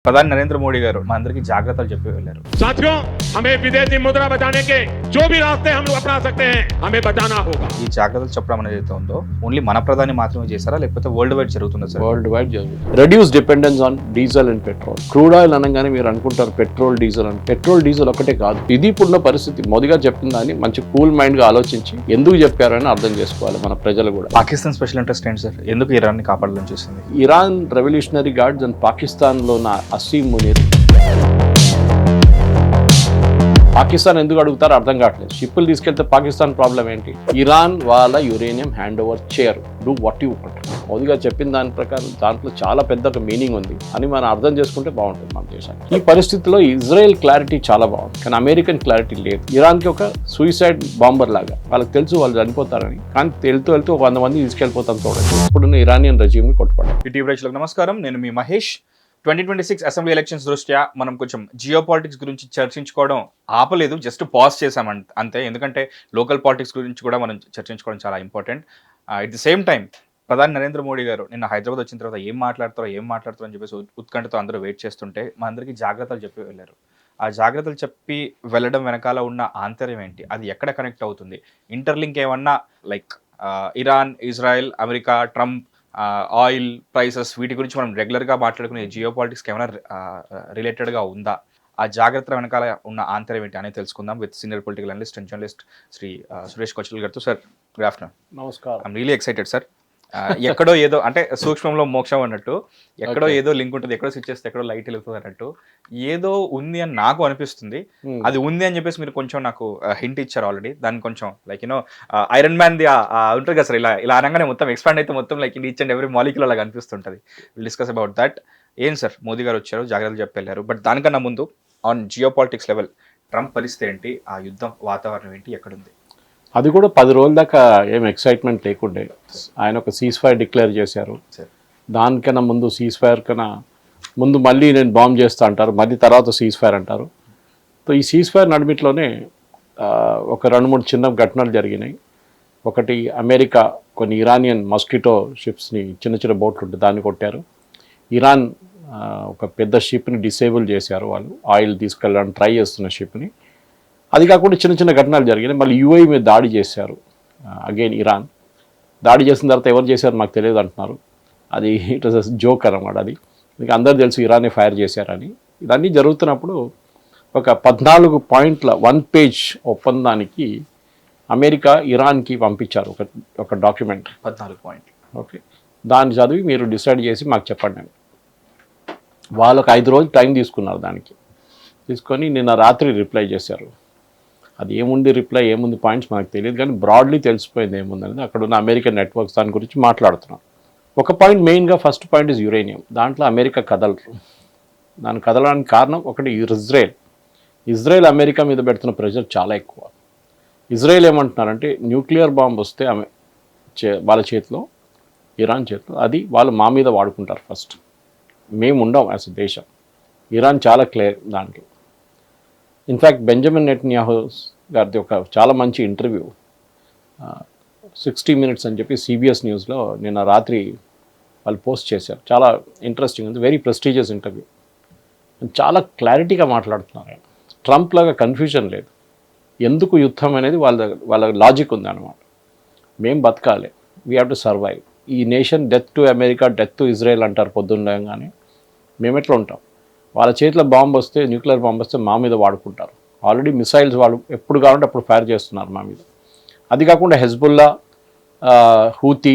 ప్రధాని నరేంద్ర మోడీ గారు మా అందరికీ జాగ్రత్తలు చెప్పి వెళ్ళారు. साथियों हमें विदेशी मुद्रा बचाने के जो भी रास्ते हम लोग अपना सकते हैं हमें बचाना होगा. ఈ జాగ్రత్తలు చెప్పడం అనేది ఏదైతే ఉందో ఓన్లీ మన ప్రధాని మాత్రమే చేశారా లేకపోతే వరల్డ్ వైడ్ జరుగుతుందా సార్? వరల్డ్ వైడ్ జరుగుతుంది. Reduce dependence on diesel and petrol. Crude oil అనగానే మీరు అనుకుంటారు పెట్రోల్ డీజిల్ అని. పెట్రోల్ డీజిల్ ఒకటే కాదు, ఇది ఇప్పుడున్న పరిస్థితి. మోదీ గారు చెప్పిన దాన్ని మంచి కూల్ మైండ్ గా ఆలోచించి ఎందుకు చెప్పారని అర్థం చేసుకోవాలి మన ప్రజలు కూడా. పాకిస్తాన్ స్పెషల్ ఇంట్రెస్ట్ ఏంటి సార్? ఎందుకు ఇరాన్ ని కాపాడాలని చూసింది? Iran revolutionary guards and Pakistan లో ఉన్న అసీం మునీర్ పాకిస్తాన్ ఎందుకు అడుగుతారో అర్థం కావట్లేదు. షిప్పులు తీసుకెళ్తే పాకిస్తాన్ ప్రాబ్లం ఏంటి? ఇరాన్ వాళ్ళ యురేనియం హ్యాండ్ ఓవర్ చేయరు. Do what you want. Modi గారు చెప్పిన దాని ప్రకారం దాంట్లో చాలా పెద్ద మీనింగ్ ఉంది అని మనం అర్థం చేసుకుంటే బాగుంటుంది మన దేశానికి. ఈ పరిస్థితిలో ఇజ్రాయెల్ క్లారిటీ చాలా బాగుంది, కానీ అమెరికన్ క్లారిటీ లేదు. ఇరాన్కి ఒక సూసైడ్ బాంబర్ లాగా వాళ్ళకి తెలుసు వాళ్ళు చనిపోతారని, కానీ వెళ్తూ ఒక 100 మంది తీసుకెళ్ళిపోతాం చూడండి. ఇప్పుడున్న ఇరానియన్ రెజ్యూమ్ ని కొట్టుకోవడం. టీవీ రైతులకు నమస్కారం, నేను మీ మహేష్. 2026 అసెంబ్లీ ఎలక్షన్స్ దృష్ట్యా మనం కొంచెం జియో పాలిటిక్స్ గురించి చర్చించుకోవడం ఆపలేదు, జస్ట్ పాజ్ చేసాం అంతే. ఎందుకంటే లోకల్ పాలిటిక్స్ గురించి కూడా మనం చర్చించుకోవడం చాలా important. At the same time ప్రధాని నరేంద్ర మోడీ గారు నిన్న హైదరాబాద్ వచ్చిన తర్వాత ఏం మాట్లాడతారో అని చెప్పేసి ఉత్కంఠతో అందరూ వెయిట్ చేస్తుంటే మా అందరికీ జాగ్రత్తలు చెప్పి వెళ్ళారు. ఆ జాగ్రత్తలు చెప్పి వెళ్ళడం వెనకాల ఉన్న ఆంతర్యం ఏంటి, అది ఎక్కడ కనెక్ట్ అవుతుంది, ఇంటర్లింక్ ఏమన్నా like Iran, Israel, America, Trump, oil prices, వీటి గురించి మనం రెగ్యులర్గా మాట్లాడుకునే జియో పాలిటిక్స్కి ఏమైనా రిలేటెడ్గా ఉందా, ఆ జాగ్రత్తల వెనకాల ఉన్న ఆంతర్యం ఏంటి అనేది తెలుసుకుందాం with senior political analyst and journalist Shri Suresh Kochhal గారితో. Sir, good afternoon. నమస్కారం. I'm really excited sir. ఎక్కడో ఏదో అంటే సూక్ష్మంలో మోక్షం అన్నట్టు, ఎక్కడో ఏదో లింక్ ఉంటుంది, ఎక్కడో స్విచ్ చేస్తే ఎక్కడో లైట్ వెలుగుతుంది అన్నట్టు ఏదో ఉంది అని నాకు అనిపిస్తుంది. అది ఉంది అని చెప్పేసి మీరు కొంచెం నాకు హింట్ ఇచ్చారు ఆల్రెడీ. దాన్ని కొంచెం like you know iron man the ఉంటుంది కదా సార్, ఇలా అనగానే మొత్తం ఎక్స్పాండ్ అయితే మొత్తం like each and every molecule అలాగా అనిపిస్తుంటుంది. Will discuss about that. ఏం సార్, మోదీ గారు వచ్చారు, జాగ్రత్తలు చెప్పి వెళ్ళారు, బట్ దానికన్నా ముందు on geo politics level Trump పరిస్థితి ఏంటి, ఆ యుద్ధం వాతావరణం ఏంటి, ఎక్కడుంది? అది కూడా 10 రోజుల దాకా ఏం ఎక్సైట్మెంట్ లేకుండే. ఆయన ఒక సీజ్ ఫైర్ డిక్లేర్ చేశారు. దానికన్నా ముందు సీజ్ ఫైర్ కన్నా ముందు మళ్ళీ నేను బాంబ్ చేస్తా అంటారు, మళ్ళీ తర్వాత సీజ్ ఫైర్ అంటారు. సో ఈ సీజ్ ఫైర్ నడిమిట్లోనే ఒక 2-3 చిన్న ఘటనలు జరిగినాయి. ఒకటి, అమెరికా కొన్ని ఇరానియన్ మస్కిటో షిప్స్ని, చిన్న బోట్లు ఉంటుంది, దాన్ని కొట్టారు. ఇరాన్ ఒక పెద్ద షిప్ని డిసేబుల్ చేశారు, వాళ్ళు ఆయిల్ తీసుకెళ్ళడానికి ట్రై చేస్తున్న షిప్ని. అది కాకుండా చిన్న ఘటనలు జరిగినాయి. మళ్ళీ యూఏఈ మీద దాడి చేశారు. అగైన్ ఇరాన్ దాడి చేసిన తర్వాత ఎవరు చేశారు మాకు తెలియదు అంటున్నారు. అది ఇట్ వాజ్ జోక్ అన్నమాట. అది మీకు అందరూ తెలుసు ఇరానే ఫైర్ చేశారని. ఇవన్నీ జరుగుతున్నప్పుడు ఒక 14 పాయింట్ల 1 పేజ్ ఒప్పందానికి అమెరికా ఇరాన్కి పంపించారు ఒక డాక్యుమెంట్. 14 పాయింట్లు. ఓకే, దాన్ని చదివి మీరు డిసైడ్ చేసి మాకు చెప్పండి అని. వాళ్ళు ఒక 5 రోజులు టైం తీసుకున్నారు. దానికి తీసుకొని నిన్న రాత్రి రిప్లై చేశారు. అది ఏముంది రిప్లై, ఏముంది పాయింట్స్ మనకు తెలియదు, కానీ బ్రాడ్లీ తెలిసిపోయింది ఏముందనేది. అక్కడ ఉన్న అమెరికన్ నెట్వర్క్స్ దాని గురించి మాట్లాడుతున్నాం. ఒక పాయింట్ మెయిన్గా, ఫస్ట్ పాయింట్ ఇస్ యురేనియం. దాంట్లో అమెరికా కదలరు. దాన్ని కదలడానికి కారణం ఒకటి, ఇజ్రాయెల్ అమెరికా మీద పెడుతున్న ప్రెషర్ చాలా ఎక్కువ. ఇజ్రాయెల్ ఏమంటున్నారంటే న్యూక్లియర్ బాంబ్ వస్తే వాళ్ళ చేతిలో, ఇరాన్ చేతిలో, అది వాళ్ళు మా మీద వాడుకుంటారు ఫస్ట్, మేము ఉండం యాజ్ ఎ దేశం. ఇరాన్ చాలా క్లియర్ దాంట్లో. ఇన్ఫ్యాక్ట్ బెంజమిన్ నెటన్యాహు గారిది ఒక చాలా మంచి ఇంటర్వ్యూ 60 Minutes అని చెప్పి CBS న్యూస్లో నిన్న రాత్రి వాళ్ళు పోస్ట్ చేశారు. చాలా ఇంట్రెస్టింగ్ ఉంది, వెరీ ప్రెస్టీజియస్ ఇంటర్వ్యూ. చాలా మాట్లాడుతున్నారు ఆయన. ట్రంప్ లాగా కన్ఫ్యూజన్ లేదు. ఎందుకు యుద్ధం అనేది వాళ్ళ లాజిక్ ఉంది అనమాట. మేము బతకాలి, వీ హ్యావ్ టు సర్వైవ్. ఈ nation death to America, death to Israel అంటారు పొద్దున్నగానే. మేము ఎట్లా ఉంటాం? వాళ్ళ చేతిలో బాంబు వస్తే, న్యూక్లియర్ బాంబు వస్తే మా మీద వాడుకుంటారు. ఆల్రెడీ మిసైల్స్ వాళ్ళు ఎప్పుడు కావాలంటే అప్పుడు ఫైర్ చేస్తున్నారు మా మీద. అది కాకుండా హెజ్బుల్లా, హూతీ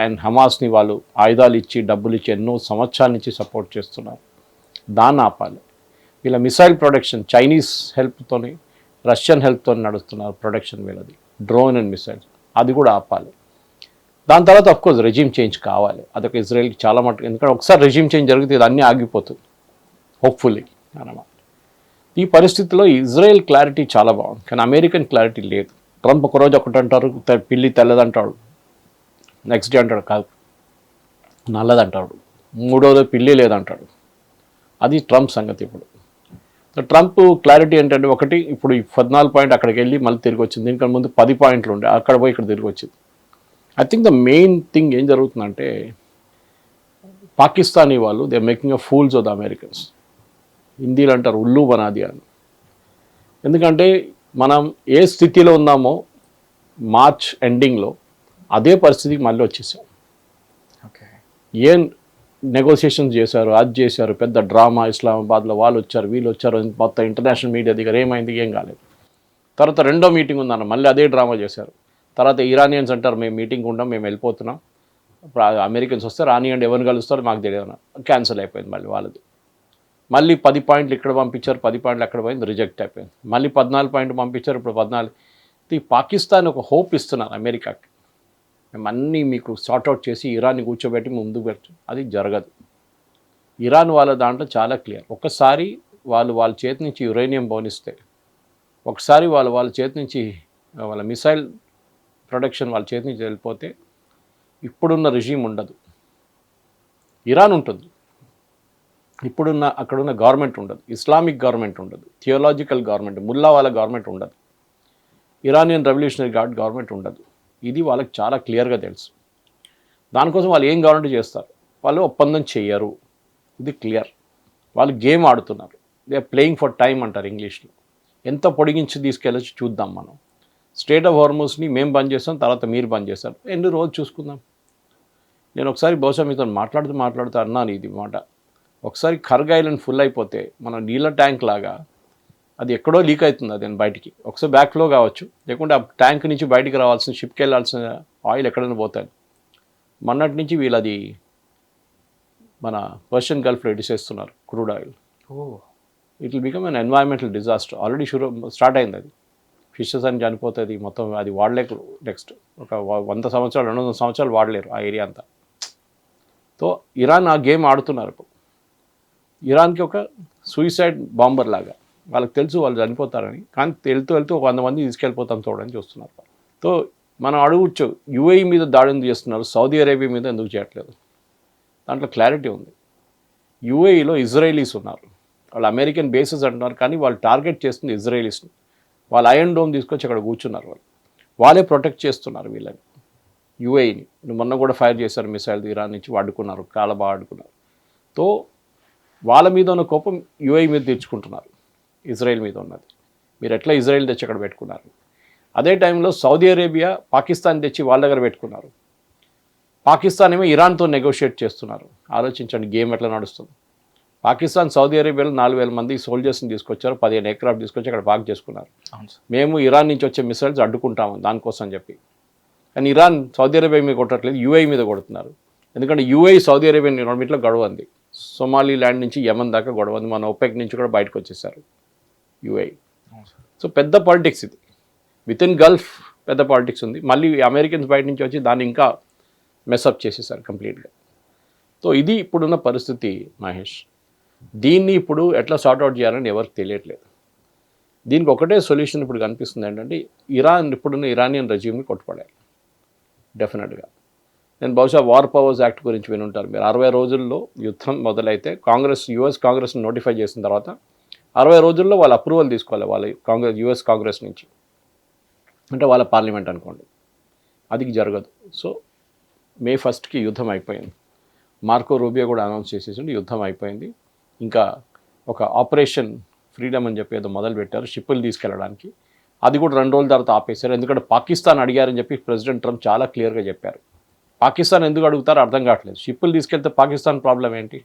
అండ్ హమాస్ని వాళ్ళు ఆయుధాలు ఇచ్చి, డబ్బులు ఇచ్చి ఎన్నో సంవత్సరాల నుంచి సపోర్ట్ చేస్తున్నారు. దాన్ని ఆపాలి. వీళ్ళ మిసైల్ ప్రొడక్షన్ చైనీస్ హెల్ప్తోని, రష్యన్ హెల్ప్తో నడుస్తున్నారు ప్రొడక్షన్ వీళ్ళది, డ్రోన్ అండ్ మిసైల్స్. అది కూడా ఆపాలి. దాని తర్వాత అఫ్కోర్స్ రెజ్యూమ్ చేంజ్ కావాలి. అదొక ఇజ్రాయెల్కి చాలా మటుకు, ఎందుకంటే ఒకసారి రెజ్యూమ్ చేంజ్ జరిగితే ఇది అన్నీ ఆగిపోతుంది హోప్ఫుల్లీ అన్నమాట. ఈ పరిస్థితిలో ఇజ్రాయెల్ క్లారిటీ చాలా బాగుంది, కానీ అమెరికన్ క్లారిటీ లేదు. ట్రంప్ ఒకరోజు ఒకటి అంటారు, పిల్లి తెల్లదంటాడు, నెక్స్ట్ డే అంటాడు కాదు నల్లదంటాడు, 3వ రోజు పిల్లి లేదంటాడు. అది ట్రంప్ సంగతి. ఇప్పుడు ట్రంప్ క్లారిటీ ఏంటంటే, ఒకటి, ఇప్పుడు ఈ 14 పాయింట్ అక్కడికి వెళ్ళి మళ్ళీ తిరిగి వచ్చింది. దీనికన్నా ముందు 10 పాయింట్లు ఉండే, అక్కడ పోయి ఇక్కడ తిరిగి వచ్చింది. I think the main thing ఏం జరుగుతుందంటే, పాకిస్తానీ వాళ్ళు they are making a fools of the Americans. హిందీలో అంటారు ఉల్లు బనాది అని. ఎందుకంటే మనం ఏ స్థితిలో ఉన్నామో మార్చ్ ఎండింగ్లో అదే పరిస్థితికి మళ్ళీ వచ్చేసాం. ఓకే. ఏం నెగోసియేషన్స్ చేశారు, అది చేశారు, పెద్ద డ్రామా, ఇస్లామాబాద్లో వాళ్ళు వచ్చారు, వీళ్ళు వచ్చారు, మొత్తం ఇంటర్నేషనల్ మీడియా దగ్గర ఏమైంది, ఏం కాలేదు. తర్వాత రెండో మీటింగ్ ఉందన్న, మళ్ళీ అదే డ్రామా చేశారు. తర్వాత ఇరానియన్స్ అంటారు మేము మీటింగ్ ఉంటాం, మేము వెళ్ళిపోతున్నాం, ఇప్పుడు అమెరికన్స్ వస్తే రానియండి, ఎవరిని కలుస్తారో మాకు తెలియదు, క్యాన్సిల్ అయిపోయింది మళ్ళీ వాళ్ళది. మళ్ళీ 10 పాయింట్లు ఇక్కడ పంపించారు, 10 పాయింట్లు అక్కడ పోయింది, రిజెక్ట్ అయిపోయింది. మళ్ళీ 14 పాయింట్లు పంపించారు, ఇప్పుడు 14. ఈ పాకిస్తాన్ ఒక హోప్ ఇస్తున్నారు అమెరికాకి, మేము అన్నీ మీకు సార్ట్అవుట్ చేసి ఇరాన్ని కూర్చోబెట్టి ముందుకు పెట్టి, అది జరగదు. ఇరాన్ వాళ్ళ దాంట్లో చాలా క్లియర్. ఒక్కసారి వాళ్ళ చేతి నుంచి యురేనియం బోనిస్తే, ఒకసారి వాళ్ళ చేతి నుంచి వాళ్ళ మిసైల్ ప్రొడక్షన్ వాళ్ళ చేతి నుంచి వెళ్ళిపోతే ఇప్పుడున్న రిజీమ్ ఉండదు. ఇరాన్ ఉంటుంది, ఇప్పుడున్న అక్కడున్న గవర్నమెంట్ ఉండదు, ఇస్లామిక్ గవర్నమెంట్ ఉండదు, థియోలాజికల్ గవర్నమెంట్, ముల్లా వాళ్ళ గవర్నమెంట్ ఉండదు, ఇరానియన్ రెవల్యూషనరీ గార్డ్ గవర్నమెంట్ ఉండదు. ఇది వాళ్ళకి చాలా క్లియర్గా తెలుసు. దానికోసం వాళ్ళు ఏం గవర్నమెంట్ చేస్తారు, వాళ్ళు ఒప్పందం చేయరు, ఇది క్లియర్. వాళ్ళు గేమ్ ఆడుతున్నారు, they are playing for time అంటారు ఇంగ్లీష్లో. ఎంత పొడిగించి తీసుకెళ్ళచ్చు చూద్దాం. మనం స్టేట్ ఆఫ్ హార్మోస్ని మేము బంద్ చేస్తాం, తర్వాత మీరు బంద్ చేస్తారు, ఎన్ని రోజు చూసుకుందాం. నేను ఒకసారి బహుశా మీతో మాట్లాడుతూ అన్నాను ఇది మాట. ఒకసారి ఖర్గ్ ఐలాండ్ ఫుల్ అయిపోతే మన నీళ్ళ ట్యాంక్ లాగా అది ఎక్కడో లీక్ అవుతుంది, అది బయటికి ఒకసారి బ్యాక్లో కావచ్చు, లేకుంటే ఆ ట్యాంక్ నుంచి బయటికి రావాల్సిన, షిప్కి వెళ్ళాల్సిన ఆయిల్ ఎక్కడైనా పోతాయి. మొన్నటి నుంచి వీళ్ళు అది మన పర్షియన్ గల్ఫ్లో ఇడిసేస్తున్నారు crude oil. It will become an environmental disaster. Already start అయింది. అది ఫిషెస్ అని చనిపోతుంది మొత్తం, అది వాడలేక నెక్స్ట్ ఒక 100 సంవత్సరాలు 200 సంవత్సరాలు వాడలేరు ఆ ఏరియా అంతా. సో ఇరాన్ ఆ గేమ్ ఆడుతున్నారు. ఇప్పుడు ఇరాన్కి ఒక సూయిసైడ్ బాంబర్ లాగా, వాళ్ళకి తెలుసు వాళ్ళు చనిపోతారని, కానీ వెళ్తూ ఒక 100 మంది తీసుకెళ్ళిపోతాం చూడని చూస్తున్నారు. సో మనం అడగచ్చు, యుఏఈ మీద దాడిని చేస్తున్నారు, సౌదీ అరేబియా మీద ఎందుకు చేయట్లేదు? దాంట్లో క్లారిటీ ఉంది. యుఏఈలో ఇజ్రాయలీస్ ఉన్నారు, వాళ్ళు అమెరికన్ బేసెస్ అంటున్నారు, కానీ వాళ్ళు టార్గెట్ చేస్తుంది ఇజ్రాయలీస్ని. వాళ్ళు ఐరన్ డోమ్ తీసుకొచ్చి అక్కడ కూర్చున్నారు, వాళ్ళే ప్రొటెక్ట్ చేస్తున్నారు వీళ్ళని, యుఏఈని. మొన్న కూడా ఫైర్ చేశారు మిసైల్, ఇరాన్ నుంచి వాడుకున్నారు, చాలా బాగా ఆడుకున్నారు. సో వాళ్ళ మీద ఉన్న కోపం యుఏఈ మీద తెచ్చుకుంటున్నారు, ఇజ్రాయెల్ మీద ఉన్నది. మీరు ఎట్లా ఇజ్రాయెల్ తెచ్చి అక్కడ పెట్టుకున్నారు? అదే టైంలో సౌదీ అరేబియా పాకిస్తాన్ తెచ్చి వాళ్ళ దగ్గర పెట్టుకున్నారు. పాకిస్తాన్ ఏమో ఇరాన్తో నెగోషియేట్ చేస్తున్నారు. ఆలోచించండి గేమ్ ఎట్లా నడుస్తుంది. పాకిస్తాన్ సౌదీ అరేబియాలో 4000 మంది సోల్జర్స్ని తీసుకొచ్చారు, 15 ఎయిర్క్రాఫ్ట్ తీసుకొచ్చి అక్కడ పార్క్ చేసుకున్నారు. మేము ఇరాన్ నుంచి వచ్చే మిసైల్స్ అడ్డుకుంటాము దానికోసం చెప్పి. కానీ ఇరాన్ సౌదీ అరేబియా మీద కొట్టట్లేదు, యుఏఈ మీద కొడుతున్నారు. ఎందుకంటే యుఏఈ సౌదీ అరేబియా రెండింటిలో గొడవ ఉంది. సొమాలి ల్యాండ్ నుంచి యమన్ దాకా గొడవ ఉంది. మన ఒపెక్ నుంచి కూడా బయటకు వచ్చేసారు యుఏఈ. సో పెద్ద పాలిటిక్స్ ఇది, విత్ ఇన్ గల్ఫ్ పెద్ద పాలిటిక్స్ ఉంది. మళ్ళీ అమెరికన్స్ బయట నుంచి వచ్చి దాన్ని ఇంకా మెస్అప్ చేసేసారు కంప్లీట్గా. సో ఇది ఇప్పుడున్న పరిస్థితి మహేష్. దీన్ని ఇప్పుడు ఎట్లా సార్ట్అవుట్ చేయాలని ఎవరికి తెలియట్లేదు. దీనికి ఒకటే సొల్యూషన్ ఇప్పుడు కనిపిస్తుంది ఏంటంటే, ఇప్పుడున్న ఇరానియన్ రెజ్యూమ్ని కొట్టుపడాలి డెఫినెట్గా. నేను బహుశా వార్ పవర్స్ యాక్ట్ గురించి వినుంటారు మీరు. 60 రోజుల్లో యుద్ధం మొదలైతే యుఎస్ కాంగ్రెస్ని నోటిఫై చేసిన తర్వాత 60 రోజుల్లో వాళ్ళ అప్రూవల్ తీసుకోవాలి, వాళ్ళ యుఎస్ కాంగ్రెస్ నుంచి, అంటే వాళ్ళ పార్లమెంట్ అనుకోండి. అది జరగదు. సో May 1st యుద్ధం అయిపోయింది. మార్కో రూబియో కూడా అనౌన్స్ చేసేసి యుద్ధం అయిపోయింది. ఇంకా ఒక ఆపరేషన్ ఫ్రీడమ్ అని చెప్పి ఏదో మొదలు పెట్టారు షిప్పులు తీసుకెళ్ళడానికి. అది కూడా 2 రోజుల తర్వాత ఆపేశారు. ఎందుకంటే పాకిస్తాన్ అడిగారని చెప్పి ప్రెసిడెంట్ ట్రంప్ చాలా క్లియర్గా చెప్పారు. పాకిస్తాన్ ఎందుకు అడుగుతారో అర్థం కావట్లేదు. షిప్పులు తీసుకెళ్తే పాకిస్తాన్ ప్రాబ్లం ఏంటి?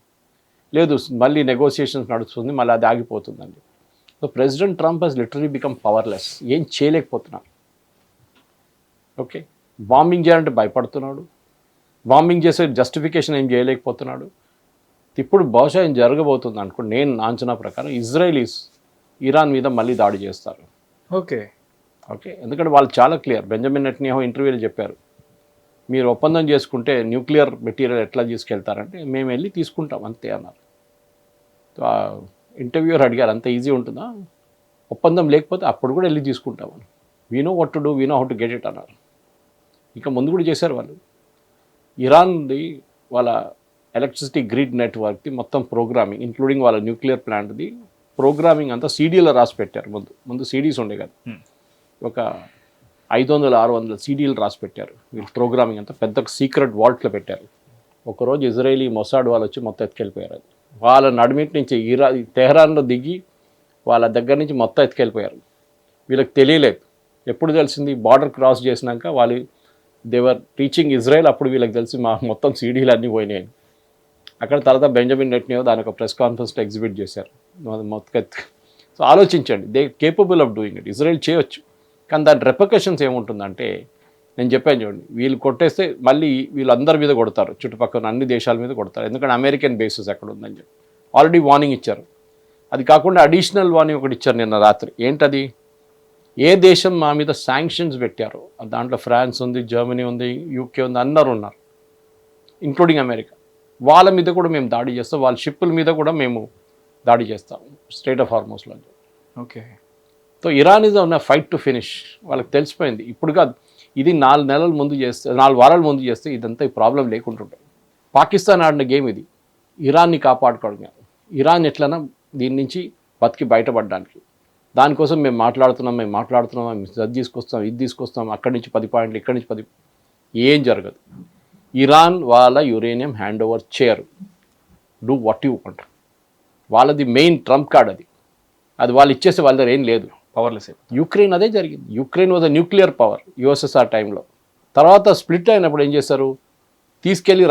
లేదు, మళ్ళీ నెగోసియేషన్స్ నడుస్తుంది, మళ్ళీ అది ఆగిపోతుందండి. So president Trump has literally become powerless. ఏం చేయలేకపోతున్నాడు. ఓకే, బాంబింగ్ చేయాలంటే భయపడుతున్నాడు, బాంబింగ్ చేసే జస్టిఫికేషన్ ఏం చేయలేకపోతున్నాడు. ఇప్పుడు బహుశా ఏం జరగబోతుంది అనుకోండి, నేను అంచనా ప్రకారం ఇజ్రాయలీస్ ఇరాన్ మీద మళ్ళీ దాడి చేస్తారు. ఓకే, ఎందుకంటే వాళ్ళు చాలా క్లియర్. బెంజమిన్ నెటన్యాహు ఇంటర్వ్యూలో చెప్పారు, మీరు ఒప్పందం చేసుకుంటే న్యూక్లియర్ మెటీరియల్ ఎట్లా తీసుకెళ్తారంటే మేము వెళ్ళి తీసుకుంటాం అంతే అన్నారు. ఇంటర్వ్యూర్ అడిగారు, అంత ఈజీ ఉంటుందా? ఒప్పందం లేకపోతే అప్పుడు కూడా వెళ్ళి తీసుకుంటామని. We know what to do, we know how to get it అన్నారు. ఇంకా ముందు కూడా చేశారు వాళ్ళు. ఇరాన్ది వాళ్ళ ఎలక్ట్రిసిటీ గ్రిడ్ నెట్వర్క్ది మొత్తం ప్రోగ్రామింగ్, ఇంక్లూడింగ్ వాళ్ళ న్యూక్లియర్ ప్లాంట్ది ప్రోగ్రామింగ్ అంతా సీడీలో రాసి పెట్టారు. ముందు సీడీస్ ఉండే కదా, ఒక 500-600 సీడీలు రాసి పెట్టారు. వీళ్ళు ప్రోగ్రామింగ్ అంతా పెద్ద సీక్రెట్ వాల్ట్లో పెట్టారు. ఒకరోజు ఇజ్రాయేలీ మొసాడ్ వాళ్ళు వచ్చి మొత్తం ఎత్తుకెళ్ళిపోయారు. అది వాళ్ళ నడిమిటి నుంచి తెహరాన్లో దిగి వాళ్ళ దగ్గర నుంచి మొత్తం ఎత్తుకెళ్ళిపోయారు. వీళ్ళకి తెలియలేదు. ఎప్పుడు తెలిసింది? బార్డర్ క్రాస్ చేసినాక వాళ్ళు దేవర్ రీచింగ్ ఇజ్రాయెల్. అప్పుడు వీళ్ళకి తెలిసి మా మొత్తం సీడీలు అన్నీ పోయినాయి. అక్కడ తర్వాత బెంజమిన్ నెట్న్యాహు దాని ఒక ప్రెస్ కాన్ఫరెన్స్లో ఎగ్జిబిట్ చేశారు మొత్తం. సో ఆలోచించండి, they capable of doing it. Israel చేయొచ్చు, కానీ దాని రెపర్కషన్స్ ఏముంటుందంటే నేను చెప్పాను చూడండి, వీళ్ళు కొట్టేస్తే మళ్ళీ వీళ్ళందరి మీద కొడతారు, చుట్టుపక్కల అన్ని దేశాల మీద కొడతారు. ఎందుకంటే అమెరికన్ బేసెస్ ఎక్కడ ఉందని చెప్పి ఆల్రెడీ వార్నింగ్ ఇచ్చారు. అది కాకుండా అడిషనల్ వార్నింగ్ ఒకటి ఇచ్చారు నిన్న రాత్రి. ఏంటది? ఏ దేశం మా మీద శాంక్షన్స్ పెట్టారో దాంట్లో ఫ్రాన్స్ ఉంది, జర్మనీ ఉంది, యూకే ఉంది, అందరూ ఉన్నారు, ఇంక్లూడింగ్ అమెరికా. వాళ్ళ మీద కూడా మేము దాడి చేస్తాం, వాళ్ళ షిప్పుల మీద కూడా మేము దాడి చేస్తాం స్ట్రైట్ ఆఫ్ హార్మోస్లో. ఓకే. సో ఇరాన్ ఇస్ ఉన్న ఫైట్ టు ఫినిష్. వాళ్ళకి తెలిసిపోయింది. ఇప్పుడు కాదు, ఇది 4 నెలల ముందు చేస్తే, 4 వారాల ముందు చేస్తే ఇదంతా ఈ ప్రాబ్లం లేకుంటుంటుంది. పాకిస్తాన్ ఆడిన గేమ్ ఇది, ఇరాన్ని కాపాడుకోవడం. ఇరాన్ ఎట్లన్నా దీని నుంచి బతికి బయటపడడానికి. దానికోసం మేము మాట్లాడుతున్నాం, అది తీసుకొస్తాం, ఇది తీసుకొస్తాం, అక్కడి నుంచి 10 పాయింట్లు, ఇక్కడి నుంచి 10. ఏం జరగదు. ఇరాన్ వాళ్ళ యురేనియం హ్యాండ్ ఓవర్ చేయరు. Do what you want. వాళ్ళది మెయిన్ ట్రంప్ కార్డ్ అది. అది వాళ్ళు ఇచ్చేస్తే వాళ్ళ దగ్గర ఏం లేదు, పవర్లెస్. యుక్రెయిన్ అదే జరిగింది. Ukraine was a nuclear power USSR టైంలో. తర్వాత స్ప్లిట్ అయినప్పుడు ఏం చేశారు?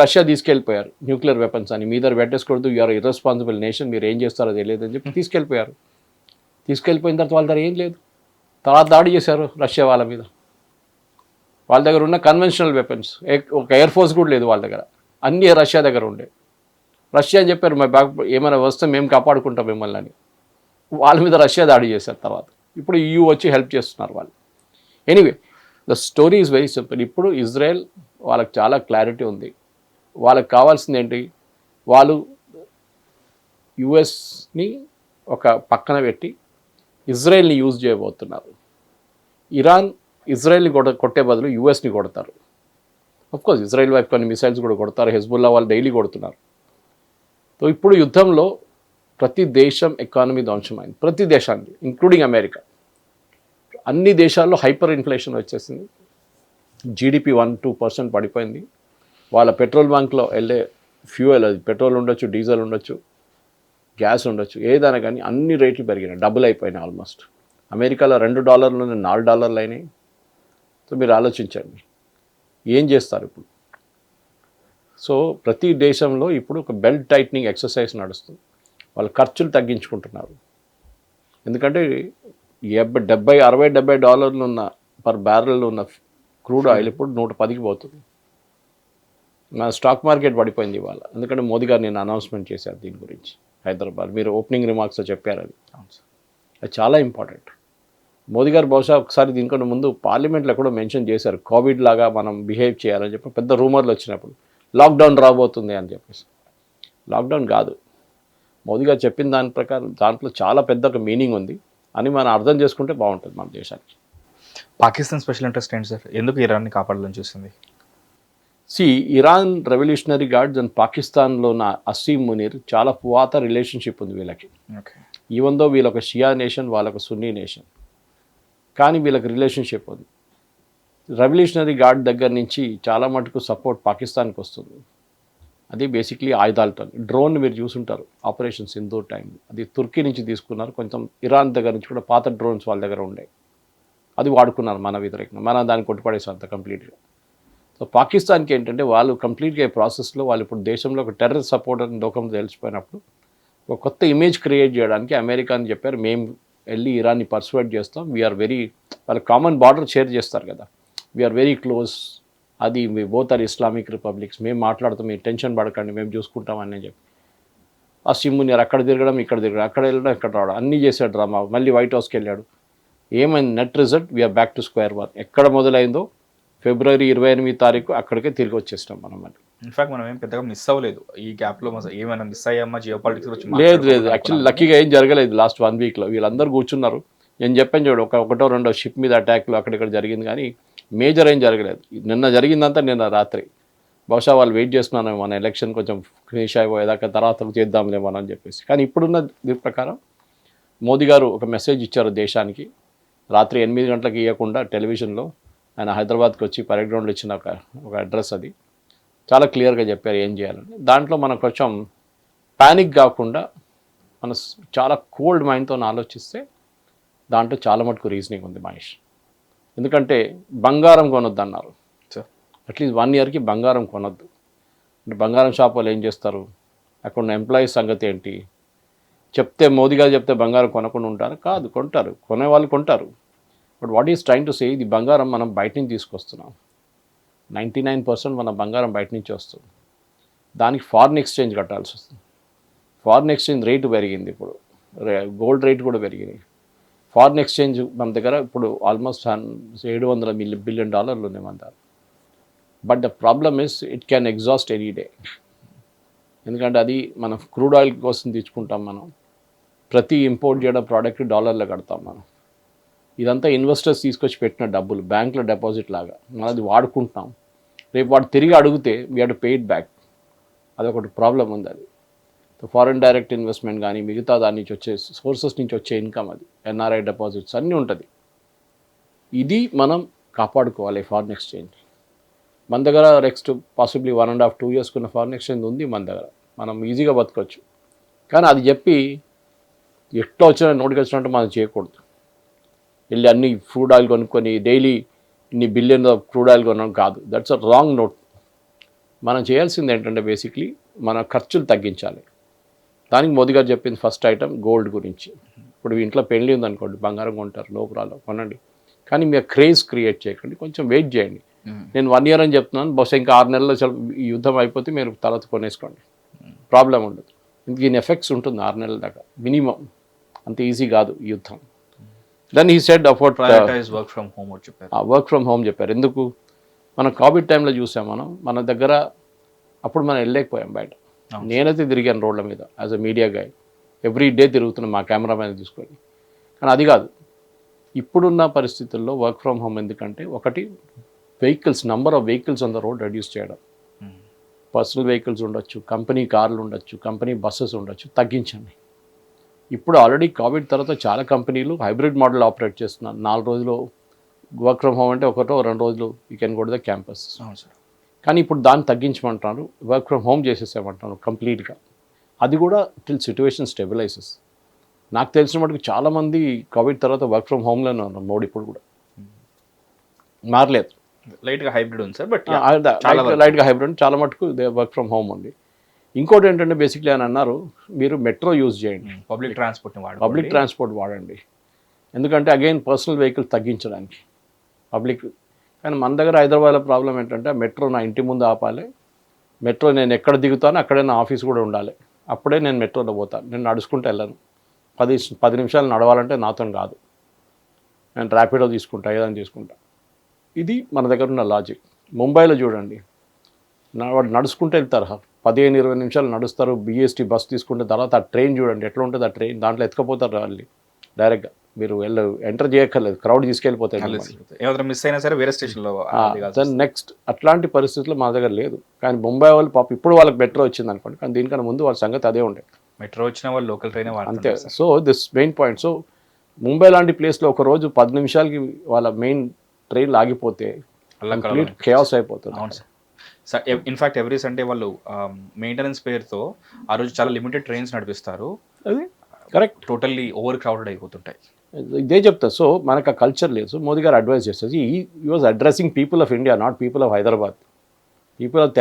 రష్యా తీసుకెళ్ళిపోయారు న్యూక్లియర్ వెపన్స్ అని. మీ దగ్గర పెట్టేసుకోవద్దు, యూఆర్ ఇర్రెస్పాన్సిబుల్ నేషన్, మీరు ఏం చేస్తారో తెలియదని చెప్పి తీసుకెళ్ళిపోయారు. తీసుకెళ్ళిపోయిన తర్వాత వాళ్ళ దగ్గర ఏం లేదు. తర్వాత దాడి చేశారు రష్యా వాళ్ళ మీద. వాళ్ళ దగ్గర ఉన్న కన్వెన్షనల్ వెపన్స్, ఒక ఎయిర్ ఫోర్స్ కూడా లేదు వాళ్ళ దగ్గర, అన్నీ రష్యా దగ్గర ఉండే. రష్యా అని చెప్పారు, మా బ్యాక్ ఏమైనా వస్తే మేము కాపాడుకుంటాం మిమ్మల్ని అని. వాళ్ళ మీద రష్యా దాడి చేశారు. తర్వాత ఇప్పుడు EU వచ్చి హెల్ప్ చేస్తున్నారు వాళ్ళు. Anyway, the story is very simple. ఇప్పుడు ఇజ్రాయెల్ వాళ్ళకి చాలా క్లారిటీ ఉంది. వాళ్ళకి కావాల్సింది ఏంటి? వాళ్ళు యుఎస్ని ఒక పక్కన పెట్టి ఇజ్రాయెల్ని యూజ్ చేయబోతున్నారు. ఇరాన్ ఇజ్రాయెల్ని కొట్టే బదులు యుఎస్ని కొడతారు. అఫ్కోర్స్ ఇజ్రాయెల్ వైపు కొన్ని మిసైల్స్ కూడా కొడతారు. హెజ్బుల్లా వాళ్ళు డైలీ కొడుతున్నారు. సో ఇప్పుడు యుద్ధంలో ప్రతి దేశం ఎకానమీ ధ్వంసమైంది, ప్రతి దేశానికి, ఇంక్లూడింగ్ అమెరికా. అన్ని దేశాల్లో హైపర్ ఇన్ఫ్లేషన్ వచ్చేసింది. జీడిపి 1-2% పడిపోయింది. వాళ్ళ పెట్రోల్ బంక్లో వెళ్ళే ఫ్యూయల్, అది పెట్రోల్ ఉండొచ్చు, డీజిల్ ఉండొచ్చు, గ్యాస్ ఉండొచ్చు, ఏదైనా కానీ అన్ని రేట్లు పెరిగినాయి, డబుల్ అయిపోయినాయి ఆల్మోస్ట్. అమెరికాలో $2 $4 అయినాయి. సో మీరు ఆలోచించండి ఏం చేస్తారు ఇప్పుడు. సో ప్రతి దేశంలో ఇప్పుడు ఒక బెల్ట్ టైట్నింగ్ ఎక్సర్సైజ్ నడుస్తుంది. వాళ్ళ ఖర్చులు తగ్గించుకుంటున్నారు. ఎందుకంటే $60-70 ఉన్న పర్ బ్యారెల్ ఉన్న క్రూడ్ ఆయిల్ ఇప్పుడు 110కి పోతుంది. నా స్టాక్ మార్కెట్ పడిపోయింది ఇవాళ. ఎందుకంటే మోదీ గారు నేను అనౌన్స్మెంట్ చేశారు దీని గురించి హైదరాబాద్. మీరు ఓపెనింగ్ రిమార్క్స్లో చెప్పారు అది. అది చాలా ఇంపార్టెంట్. మోదీ గారు బహుశా ఒకసారి దీనికన్నా ముందు పార్లమెంట్లో కూడా మెన్షన్ చేశారు, కోవిడ్ లాగా మనం బిహేవ్ చేయాలని చెప్పి పెద్ద రూమర్లు వచ్చినప్పుడు. లాక్డౌన్ రాబోతుంది అని చెప్పేసి. లాక్డౌన్ కాదు, మోదీ గారు చెప్పిన దాని ప్రకారం దాంట్లో చాలా పెద్ద ఒక మీనింగ్ ఉంది అని మనం అర్థం చేసుకుంటే బాగుంటుంది మన దేశానికి. పాకిస్తాన్ స్పెషల్ ఇంట్రెస్ట్ ఏంటి సార్? ఎందుకు ఇరాన్ని కాపాడాలని చూస్తుంది? ఇరాన్ రెవల్యూషనరీ గార్డ్స్ అండ్ పాకిస్తాన్లో ఉన్న అసీమ్ మునీర్ చాలా పురాత రిలేషన్షిప్ ఉంది వీళ్ళకి. ఈవెన్ దో వీళ్ళొక షియా నేషన్, వాళ్ళొక సున్నీ నేషన్, కానీ వీళ్ళకి రిలేషన్షిప్ ఉంది. రెవల్యూషనరీ గార్డ్ దగ్గర నుంచి చాలా మటుకు సపోర్ట్ పాకిస్తాన్కి వస్తుంది. అది బేసిక్లీ ఆయుధాలతో. డ్రోన్ మీరు చూసుంటారు, ఆపరేషన్ సింధూర్ టైం, అది తుర్కీ నుంచి తీసుకున్నారు. కొంచెం ఇరాన్ దగ్గర నుంచి కూడా పాత డ్రోన్స్ వాళ్ళ దగ్గర ఉండే, అది వాడుకున్నారు మన వ్యతిరేకంగా. మనం దాన్ని కొట్టుపడేసాం అంత కంప్లీట్గా. సో పాకిస్తాన్కి ఏంటంటే వాళ్ళు కంప్లీట్గా ఈ ప్రాసెస్లో వాళ్ళు ఇప్పుడు దేశంలో ఒక టెర్రర్ సపోర్ట్ అని లోకంలో తెలిసిపోయినప్పుడు ఒక కొత్త ఇమేజ్ క్రియేట్ చేయడానికి అమెరికా అని చెప్పారు, మేము వెళ్ళి ఇరాన్ని పర్సువేట్ చేస్తాం, వీఆర్ వెరీ, వాళ్ళ కామన్ బార్డర్ షేర్ చేస్తారు కదా, వీఆర్ వెరీ క్లోజ్, అది మీ బోత్ ఆర్ ఇస్లామిక్ రిపబ్లిక్స్, మేము మాట్లాడుతాం, మీరు టెన్షన్ పడకండి, మేము చూసుకుంటామని చెప్పి ఆ సిమ్ముని అక్కడ తిరగడం, ఇక్కడ తిరగడం, అక్కడ వెళ్ళడం, ఇక్కడ రావడం, అన్నీ చేశాడు డ్రామా. మళ్ళీ వైట్ హౌస్కి వెళ్ళాడు. ఏమైంది? Net result, we're back to square one. ఎక్కడ మొదలైందో ఫిబ్రవరి 28 అక్కడికే తిరిగి వచ్చేస్తాం మనం. మళ్ళీ ఇన్ఫాక్ట్ మనం ఏం పెద్దగా మిస్ అవ్వలేదు ఈ గ్యాప్లో. ఏమైనా మిస్ అయ్యామా జియో పాలిటిక్స్ గురించి? లేదు, యాక్చువల్లీ లక్కీగా ఏం జరగలేదు లాస్ట్ 1 వీక్లో. వీళ్ళందరూ కూర్చున్నారు. నేను చెప్పాను చూడు, ఒకటో రెండో షిప్ మీద అటాక్లు అక్కడిక్కడ జరిగింది, కానీ మేజర్ ఏం జరగలేదు. నిన్న జరిగిందంతా నిన్న రాత్రి. బహుశా వాళ్ళు వెయిట్ చేస్తున్నాను మన ఎలక్షన్ కొంచెం ఫినిష్ అయిపోయేదాకా, తర్వాత చేద్దాంలేమో అని చెప్పేసి. కానీ ఇప్పుడున్న దీని ప్రకారం మోదీ గారు ఒక మెసేజ్ ఇచ్చారు దేశానికి. రాత్రి 8 గంటలకు ఇవ్వకుండా టెలివిజన్లో ఆయన హైదరాబాద్కి వచ్చి పరేడ్ గ్రౌండ్లో ఇచ్చిన ఒక అడ్రస్, అది చాలా క్లియర్గా చెప్పారు ఏం చేయాలని. దాంట్లో మనం కొంచెం ప్యానిక్ కాకుండా మన చాలా కోల్డ్ మైండ్తో ఆలోచిస్తే దాంట్లో చాలా మటుకు రీజనింగ్ ఉంది మహేష్. ఎందుకంటే బంగారం కొనొద్దు అన్నారు, అట్లీస్ట్ 1 ఇయర్కి బంగారం కొనొద్దు అంటే బంగారం షాప్ వాళ్ళు ఏం చేస్తారు, అక్కడ ఉన్న ఎంప్లాయీస్ సంగతి ఏంటి, చెప్తే మోదీ గారు చెప్తే బంగారం కొనకుండా ఉంటారు, కాదు కొంటారు, కొనేవాళ్ళు కొంటారు. But what is trying to say, ఇది బంగారం మనం బయట నుంచి తీసుకొస్తున్నాం, 99% మన బంగారం బయట నుంచి వస్తుంది, దానికి ఫారిన్ ఎక్స్చేంజ్ కట్టాల్సి వస్తుంది. ఫారిన్ ఎక్స్చేంజ్ రేటు పెరిగింది, ఇప్పుడు గోల్డ్ రేట్ కూడా పెరిగినాయి. ఫారిన్ ఎక్స్చేంజ్ మన దగ్గర ఇప్పుడు ఆల్మోస్ట్ $700 బిలియన్ ఉన్నాయి మన దగ్గర. But the problem is it can exhaust any day. ఎందుకంటే అది మనం క్రూడ్ ఆయిల్ కోసం తెచ్చుకుంటాం, మనం ప్రతి ఇంపోర్ట్ చేయడం ప్రోడక్ట్ డాలర్లో కడతాం మనం. ఇదంతా ఇన్వెస్టర్స్ తీసుకొచ్చి పెట్టిన డబ్బులు, బ్యాంకులో డిపాజిట్ లాగా మనం అది వాడుకుంటున్నాం. రేపు వాడు తిరిగి అడిగితే we have to pay it back. అదొకటి ప్రాబ్లం ఉంది. అది ఫారిన్ డైరెక్ట్ ఇన్వెస్ట్మెంట్ కానీ మిగతా దాని నుంచి వచ్చే సోర్సెస్ నుంచి వచ్చే ఇన్కమ్, అది ఎన్ఆర్ఐ డిపాజిట్స్ అన్నీ ఉంటుంది. ఇది మనం కాపాడుకోవాలి ఫారిన్ ఎక్స్చేంజ్. మన దగ్గర నెక్స్ట్ పాసిబ్లీ 1.5-2 years కున్న ఫారిన్ ఎక్స్చేంజ్ ఉంది మన దగ్గర, మనం ఈజీగా బతకొచ్చు. కానీ అది చెప్పి ఎట్లా వచ్చినా నోటికి వచ్చినట్టు మనం చేయకూడదు. వెళ్ళి అన్ని క్రూడ్ ఆయిల్ కొనుక్కొని డైలీ ఇన్ని బిలియన్ క్రూడ్ ఆయిల్ కొనడం కాదు, దట్స్ అ రాంగ్ నోట్. మనం చేయాల్సింది ఏంటంటే బేసిక్లీ మన ఖర్చులు తగ్గించాలి. దానికి మోదీ గారు చెప్పింది ఫస్ట్ ఐటమ్ గోల్డ్ గురించి. ఇప్పుడు ఇంట్లో పెళ్ళి ఉందనుకోండి, బంగారం కొంటారు, నో ప్రాబ్లం కొనండి, కానీ మీరు క్రేజ్ క్రియేట్ చేయకండి, కొంచెం వెయిట్ చేయండి. నేను 1 year అని చెప్తున్నాను, బహుశా ఇంకా 6 నెలల్లో ఈ యుద్ధం అయిపోతే మీరు తర్వాత కొనేసుకోండి, ప్రాబ్లం ఉండదు. దీని ఎఫెక్ట్స్ ఉంటుంది 6 నెలల దాకా మినిమం, అంత ఈజీ కాదు ఈ యుద్ధం. Then he said about work from home చెప్పారు. వర్క్ ఫ్రమ్ హోమ్ చెప్పారు. ఎందుకు, మనం కోవిడ్ టైంలో చూసాం, మన దగ్గర అప్పుడు మనం వెళ్ళలేకపోయాం బయట. నేనైతే తిరిగాను రోడ్ల మీద as a media guy, every day తిరుగుతున్నాం మా కెమెరామెన్ తీసుకొని. కానీ అది కాదు ఇప్పుడున్న పరిస్థితుల్లో వర్క్ ఫ్రమ్ హోమ్. ఎందుకంటే ఒకటి vehicles, number of vehicles on the road reduce చేయడం, పర్సనల్ వెహికల్స్ ఉండొచ్చు, కంపెనీ కార్లు ఉండొచ్చు, కంపెనీ బస్సెస్ ఉండొచ్చు, తగ్గించండి. ఇప్పుడు ఆల్రెడీ కోవిడ్ తర్వాత చాలా కంపెనీలు హైబ్రిడ్ మోడల్ ఆపరేట్ చేస్తున్నారు. 4 రోజులు వర్క్ ఫ్రమ్ హోమ్ అంటే 1-2 రోజులు you can go to the campus. కానీ ఇప్పుడు దాన్ని తగ్గించమంటున్నారు, వర్క్ ఫ్రమ్ హోమ్ చేసేసామంటున్నారు కంప్లీట్గా. అది కూడా టిల్ సిచ్యువేషన్ స్టెబిలైజెస్. నాకు తెలిసిన మటుకు చాలామంది కోవిడ్ తర్వాత వర్క్ ఫ్రమ్ హోమ్లోనే ఉన్నారు. మోడీ ఇప్పుడు కూడా మారలేదు, లైట్గా హైబ్రిడ్ ఉంది సార్, బట్ లైట్గా హైబ్రిడ్ చాలా మటుకు వర్క్ ఫ్రమ్ హోమ్ ఉంది. ఇంకోటి ఏంటంటే బేసిక్లీ అని అన్నారు, మీరు మెట్రో యూజ్ చేయండి, పబ్లిక్ ట్రాన్స్పోర్ట్ వాడండి. ఎందుకంటే అగైన్ పర్సనల్ వెహికల్ తగ్గించడానికి పబ్లిక్. కానీ మన దగ్గర హైదరాబాద్లో ప్రాబ్లం ఏంటంటే మెట్రో నా ఇంటి ముందు ఆపాలి, మెట్రో నేను ఎక్కడ దిగుతానో అక్కడే నా ఆఫీస్ కూడా ఉండాలి, అప్పుడే నేను మెట్రోలో పోతాను. నేను నడుచుకుంటూ వెళ్ళను, 10 నిమిషాలు నడవాలంటే నాతో కాదు, నేను ర్యాపిడో తీసుకుంటా, ఏదైనా తీసుకుంటా. ఇది మన దగ్గర ఉన్న లాజిక్. ముంబైలో చూడండి, వాడు నడుచుకుంటూ వెళ్తారు, 15-20 నిమిషాలు నడుస్తారు, BST బస్ తీసుకుంటే తర్వాత ఆ ట్రైన్ చూడండి ఎట్లా ఉంటుంది, ఆ ట్రైన్ దాంట్లో ఎత్తుకపోతారు వాళ్ళు డైరెక్ట్గా. మీరు ఎంటర్ చేయక్కర్లేదు, క్రౌడ్ తీసుకెళ్ళిపోతాయి. మిస్ అయినా సరే వేరే స్టేషన్లో. నెక్స్ట్ అట్లాంటి పరిస్థితులు మా దగ్గర లేదు. కానీ ముంబై వాళ్ళు పాప ఇప్పుడు వాళ్ళకి మెట్రో వచ్చింది అనుకోండి, కానీ దీనికన్నా ముందు వాళ్ళ సంగతి అదే ఉండే. మెట్రో వచ్చిన వాళ్ళు లోకల్ ట్రైన్ అంతే. So this main point. So Mumbai లాంటి ప్లేస్లో ఒక రోజు 10 నిమిషాలకి వాళ్ళ మెయిన్ ట్రైన్లు ఆగిపోతే కంప్లీట్ కేయాస్ అయిపోతుంది. అవును సార్. ఇన్ఫాక్ట్ ఎవ్రీ సండే వాళ్ళు మెయింటెనెన్స్ పేరుతో ఆ రోజు చాలా లిమిటెడ్ ట్రైన్స్ నడిపిస్తారు. అది కరెక్ట్, టోటల్లీ ఓవర్ క్రౌడెడ్ అయిపోతుంటాయి. ఇదే చెప్తా. సో మనకు ఆ కల్చర్ లేదు. సో మోదీ గారు అడ్వైస్ చేస్తారు, ఈ was addressing people of India, not people of Hyderabad. People of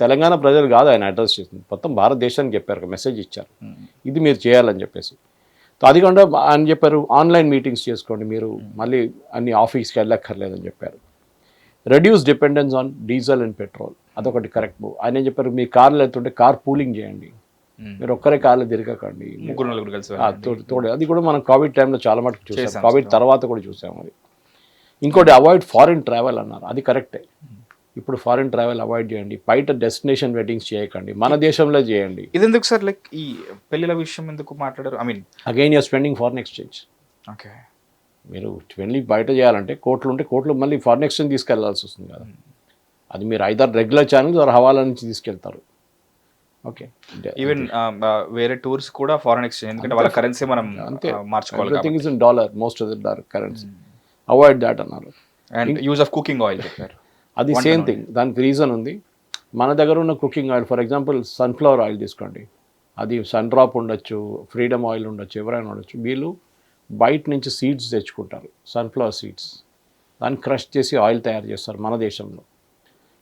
Telangana ప్రజలు కాదు ఆయన అడ్రస్ చేసింది, మొత్తం భారతదేశానికి చెప్పారు, మెసేజ్ ఇచ్చారు, ఇది మీరు చేయాలని చెప్పేసి. సో అది కాకుండా ఆయన చెప్పారు ఆన్లైన్ మీటింగ్స్ చేసుకోండి, మీరు మళ్ళీ అన్ని ఆఫీస్కి వెళ్ళక్కర్లేదని చెప్పారు. Reduce dependence on diesel and petrol, అదొకటి కరెక్ట్ మూవ్. ఆయన ఏం చెప్పారు, మీ కార్లు వెళ్తుంటే కార్ పూలింగ్ చేయండి, మీరు ఒక్కరే కార్లు తిరగకండి, 3-4 కలిసి. అది కూడా మనం కోవిడ్ టైంలో చాలా మటుకు చూసాం, కోవిడ్ తర్వాత కూడా చూసాము అది. ఇంకోటి అవాయిడ్ ఫారిన్ ట్రావెల్ అన్నారు, అది కరెక్టే. ఇప్పుడు ఫారిన్ ట్రావెల్ అవాయిడ్ చేయండి, బయట డెస్టినేషన్ వెడ్డింగ్స్ చేయకండి, మన దేశంలో చేయండి. ఇది ఎందుకు సార్, లైక్ ఈ పెళ్లిల విషయం ఎందుకు మాట్లాడారు? I mean again you're spending foreign exchange. Okay, మీరు వెళ్ళి బయట చేయాలంటే కోట్లు ఉంటే కోట్లు మళ్ళీ ఫారిన్ ఎక్స్చేంజ్ తీసుకెళ్లాల్సి వస్తుంది కదా. అది మీరు ఐదర్ రెగ్యులర్ ఛానల్స్ ఆర్ హవాలా నుంచి తీసుకెళ్తారు. ఓకే, ఈవెన్ వేరే టూర్స్ కూడా ఫారిన్ ఎక్స్చేంజ్, ఎందుకంటే వాళ్ళ కరెన్సీ మనం మార్చుకోవాలి. Everything is in dollar, most of the currency. Avoid that అన్నారు. And use of cooking oil చెప్పారు, అది సేమ్ థింగ్. దానికి రీజన్ ఉంది. మన దగ్గర ఉన్న cooking oil, for example sunflower oil తీసుకోండి, అది సన్ డ్రాప్ ఉండొచ్చు, ఫ్రీడమ్ ఆయిల్ ఉండొచ్చు, ఎవరైనా ఉండొచ్చు. వీళ్ళు బయట నుంచి సీడ్స్ తెచ్చుకుంటారు, సన్ఫ్లవర్ సీడ్స్, దాన్ని క్రష్ చేసి ఆయిల్ తయారు చేస్తారు మన దేశంలో.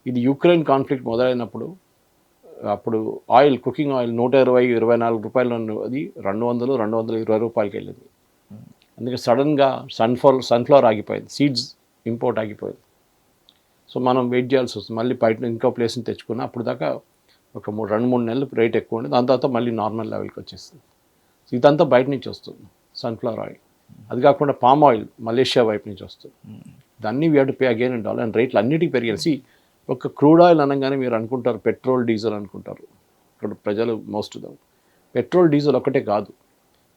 ఇది యుక్రెయిన్ కాన్ఫ్లిక్ట్ మొదలైనప్పుడు అప్పుడు ఆయిల్, కుకింగ్ ఆయిల్ 120-124 రూపాయలు అది 220 రూపాయలకి వెళ్ళింది. అందుకే సడన్గా సన్ఫ్లవర్ ఆగిపోయింది, సీడ్స్ ఇంపోర్ట్ ఆగిపోయింది. సో మనం వెయిట్ చేయాల్సి వస్తుంది, మళ్ళీ బయట ఇంకో ప్లేస్ని తెచ్చుకున్న అప్పుడు దాకా ఒక 2-3 నెలలు రేట్ ఎక్కువ ఉంది, దాని తర్వాత మళ్ళీ నార్మల్ లెవెల్కి వచ్చేస్తుంది. సో ఇదంతా బయట నుంచి వస్తుంది సన్ఫ్లవర్ ఆయిల్. అది కాకుండా పామ్ ఆయిల్ మలేషియా వైపు నుంచి వస్తుంది. దాన్ని we have to pay again in dollar. And రేట్లు అన్నిటికీ పెరిగాయి. ఒక క్రూడ్ ఆయిల్ అనగానే మీరు అనుకుంటారు పెట్రోల్ డీజిల్ అనుకుంటారు, ఇక్కడ ప్రజలు మోస్ట్ పెట్రోల్ డీజిల్ ఒకటే కాదు,